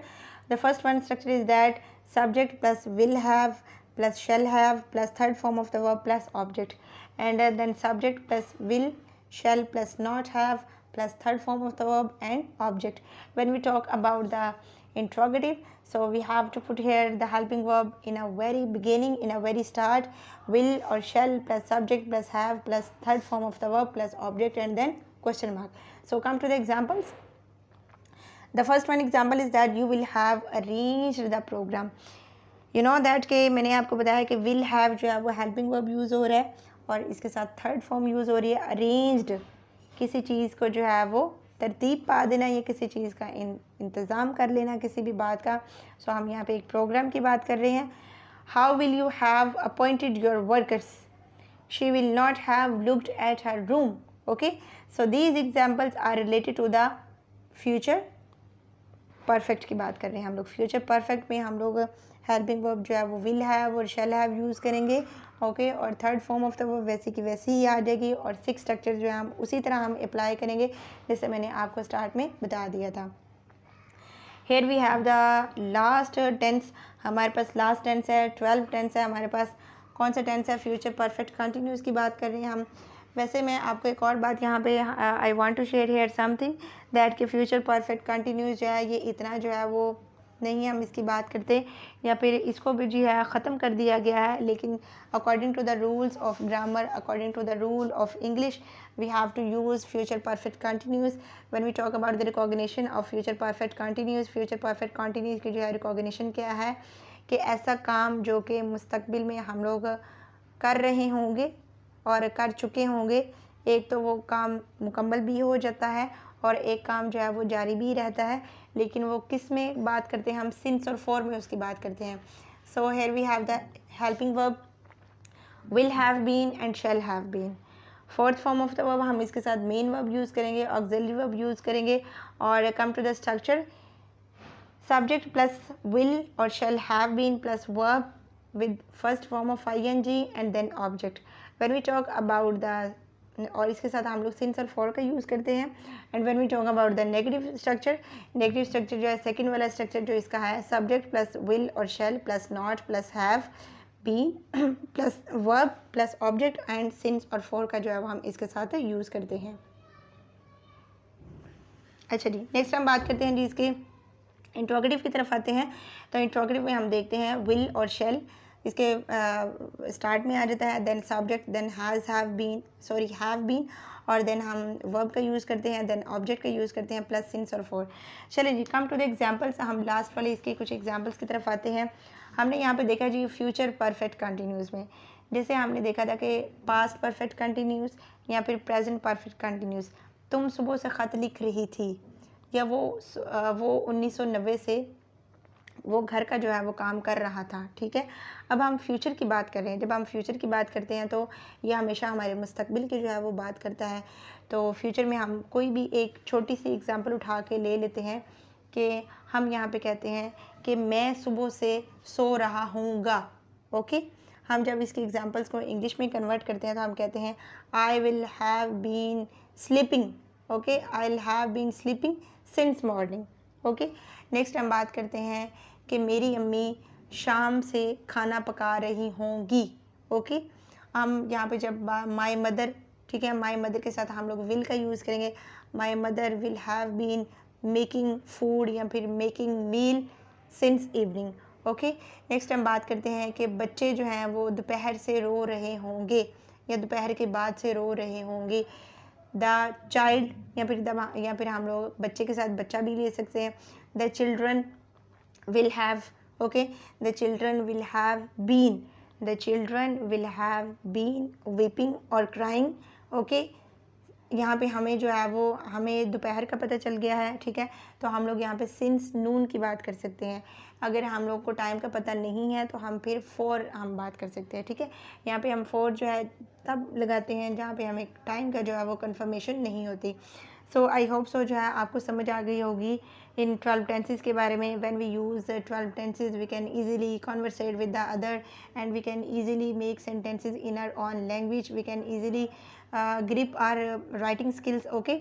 The first one structure is that subject plus will have plus shall have plus third form of the verb plus object, and then subject plus will shall plus not have plus third form of the verb and object. When we talk about the interrogative, so we have to put here the helping verb in a very beginning, in a very start, will or shall plus subject plus have plus third form of the verb plus object, and then question mark. So come to the examples. The first one example is that you will have arranged the program. You know that कि मैंने आपको बताया कि will have जो है वो helping verb use हो रहा है और इसके साथ थर्ड फॉर्म यूज़ हो रही है arranged। किसी चीज़ को जो है वो तरतीब पा देना या किसी चीज़ का इंतज़ाम कर लेना किसी भी बात का। सो हम यहाँ पे एक प्रोग्राम की बात कर रहे हैं। How will you have appointed your workers? She will not have looked at her room. Okay, so these examples are related to the future perfect की बात कर रहे हैं हम लोग। फ्यूचर परफेक्ट में हम लोग हेल्पिंग वर्ब जो है वो विल हैव और शैल हैव यूज़ करेंगे। ओके और third form of the verb वैसे की वैसी ही आ जाएगी और सिक्स स्ट्रक्चर जो है हम उसी तरह हम अप्लाई करेंगे जैसे मैंने आपको स्टार्ट में बता दिया था। Here we have the last tense. हमारे पास लास्ट टेंस है, 12 टेंस है हमारे पास। कौन सा टेंस है? फ्यूचर परफेक्ट कंटिन्यूस की बात कर रहे हैं हम। वैसे मैं आपको एक और बात यहाँ पे I want to share here something that कि फ्यूचर परफेक्ट कंटिन्यूस जो है ये इतना जो है वो नहीं हम इसकी बात करते या फिर इसको भी जो है ख़त्म कर दिया गया है। लेकिन according to the rules of grammar, according to the rule of English, we have to use future perfect continuous when we talk about the recognition of future perfect continuous। future perfect continuous की जो है recognition क्या है कि ऐसा काम जो कि मुस्तकबिल में हम लोग कर रहे होंगे और कर चुके होंगे। एक तो वो काम मुकम्मल भी हो जाता है और एक काम जो है वो जारी भी रहता है। लेकिन वो किस में बात करते हैं? हम सिंस और फॉर में उसकी बात करते हैं। So here we have the helping verb will have been and shall have been. Fourth form of the verb हम इसके साथ मेन वर्ब यूज़ करेंगे, ऑक्सिलरी वर्ब यूज़ करेंगे। और come to the structure, subject plus will और shall have been plus verb with first form of ing and then object. When we talk about the और इसके साथ हम लोग since और फॉर का यूज़ करते हैं। And when we talk about the negative structure जो है सेकंड वाला स्ट्रक्चर जो इसका है सब्जेक्ट प्लस विल और shall plus not plus have been plus verb plus object and since और फॉर का जो है वो हम इसके साथ यूज़ करते हैं। अच्छा जी, नेक्स्ट हम बात करते हैं जी इसके इंट्रोगेटिव की तरफ आते हैं। तो इंट्रोगेटिव में हम देखते हैं विल और शैल इसके स्टार्ट में आ जाता है, then subject, then have been और देन हम वर्ब का यूज़ करते हैं, देन ऑब्जेक्ट का यूज़ करते हैं प्लस सिंस और फॉर। चलिए जी, कम टू द एग्जांपल्स। हम लास्ट वाले इसके कुछ एग्जांपल्स की तरफ आते हैं। हमने यहाँ पे देखा जी फ्यूचर परफेक्ट कंटिन्यूस में जैसे हमने देखा था कि पास्ट परफेक्ट कंटिन्यूस या फिर प्रेजेंट परफेक्ट कंटिन्यूस। तुम सुबह से ख़त लिख रही थी या वो 1990 से वो घर का जो है वो काम कर रहा था। ठीक है, अब हम फ्यूचर की बात कर रहे हैं। जब हम फ्यूचर की बात करते हैं तो ये हमेशा हमारे मुस्तकबिल की जो है वो बात करता है। तो फ्यूचर में हम कोई भी एक छोटी सी एग्जांपल उठा के ले लेते हैं कि हम यहाँ पे कहते हैं कि मैं सुबह से सो रहा हूँगा। ओके, हम जब इसकी एग्जांपल्स को इंग्लिश में कन्वर्ट करते हैं तो हम कहते हैं I will have been sleeping. Okay, I will have been sleeping since morning. Okay, next हम बात करते हैं कि मेरी अम्मी शाम से खाना पका रही होंगी। ओके, हम यहाँ पे जब माई मदर, ठीक है, माई मदर के साथ हम लोग विल का यूज़ करेंगे। My mother will have been making food या फिर making meal since evening. Okay, next हम बात करते हैं कि बच्चे जो हैं वो दोपहर से रो रहे होंगे या दोपहर के बाद से रो रहे होंगे। द चाइल्ड या फिर हम लोग बच्चे के साथ बच्चा भी ले सकते हैं। The children will have, okay, the children will have been weeping or crying, okay, यहाँ पे हमें जो है वो हमें दोपहर का पता चल गया है, ठीक है, तो हम लोग यहाँ पे सिंस नून की बात कर सकते हैं। अगर हम लोग को टाइम का पता नहीं है तो हम फिर फॉर हम बात कर सकते हैं, ठीक है। यहाँ पे हम फॉर जो है तब लगाते हैं जहाँ पे हमें टाइम का जो है वो कंफर्मेशन नहीं होती। सो आई होप सो जो है आपको समझ आ गई होगी इन 12 टेंसेस के बारे में। When we use 12 tenses we can easily conversate with the other and we can easily make sentences in our own language, we can easily grip our writing skills. Okay,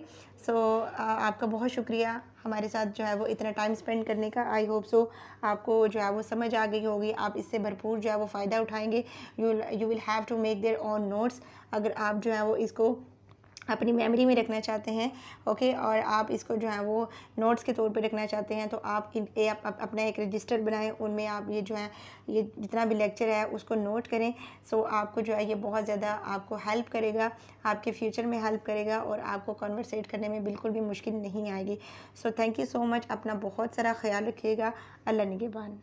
so आपका बहुत शुक्रिया हमारे साथ जो है वो इतना टाइम स्पेंड करने का। आई होप सो आपको जो है वो समझ आ गई होगी, आप इससे भरपूर जो है वो फ़ायदा उठाएंगे। You will have to make their own notes. अगर आप जो है वो इसको अपनी मेमोरी में रखना चाहते हैं, ओके, और आप इसको जो है वो नोट्स के तौर पे रखना चाहते हैं, तो आप अपना एक रजिस्टर बनाएं, उनमें आप ये जो है ये जितना भी लेक्चर है उसको नोट करें। सो आपको जो है ये बहुत ज़्यादा आपको हेल्प करेगा, आपके फ्यूचर में हेल्प करेगा और आपको कॉन्वर्सेट करने में बिल्कुल भी मुश्किल नहीं आएगी। So thank you so much, अपना बहुत सारा ख्याल रखिएगा। अल्लाह निगहबान।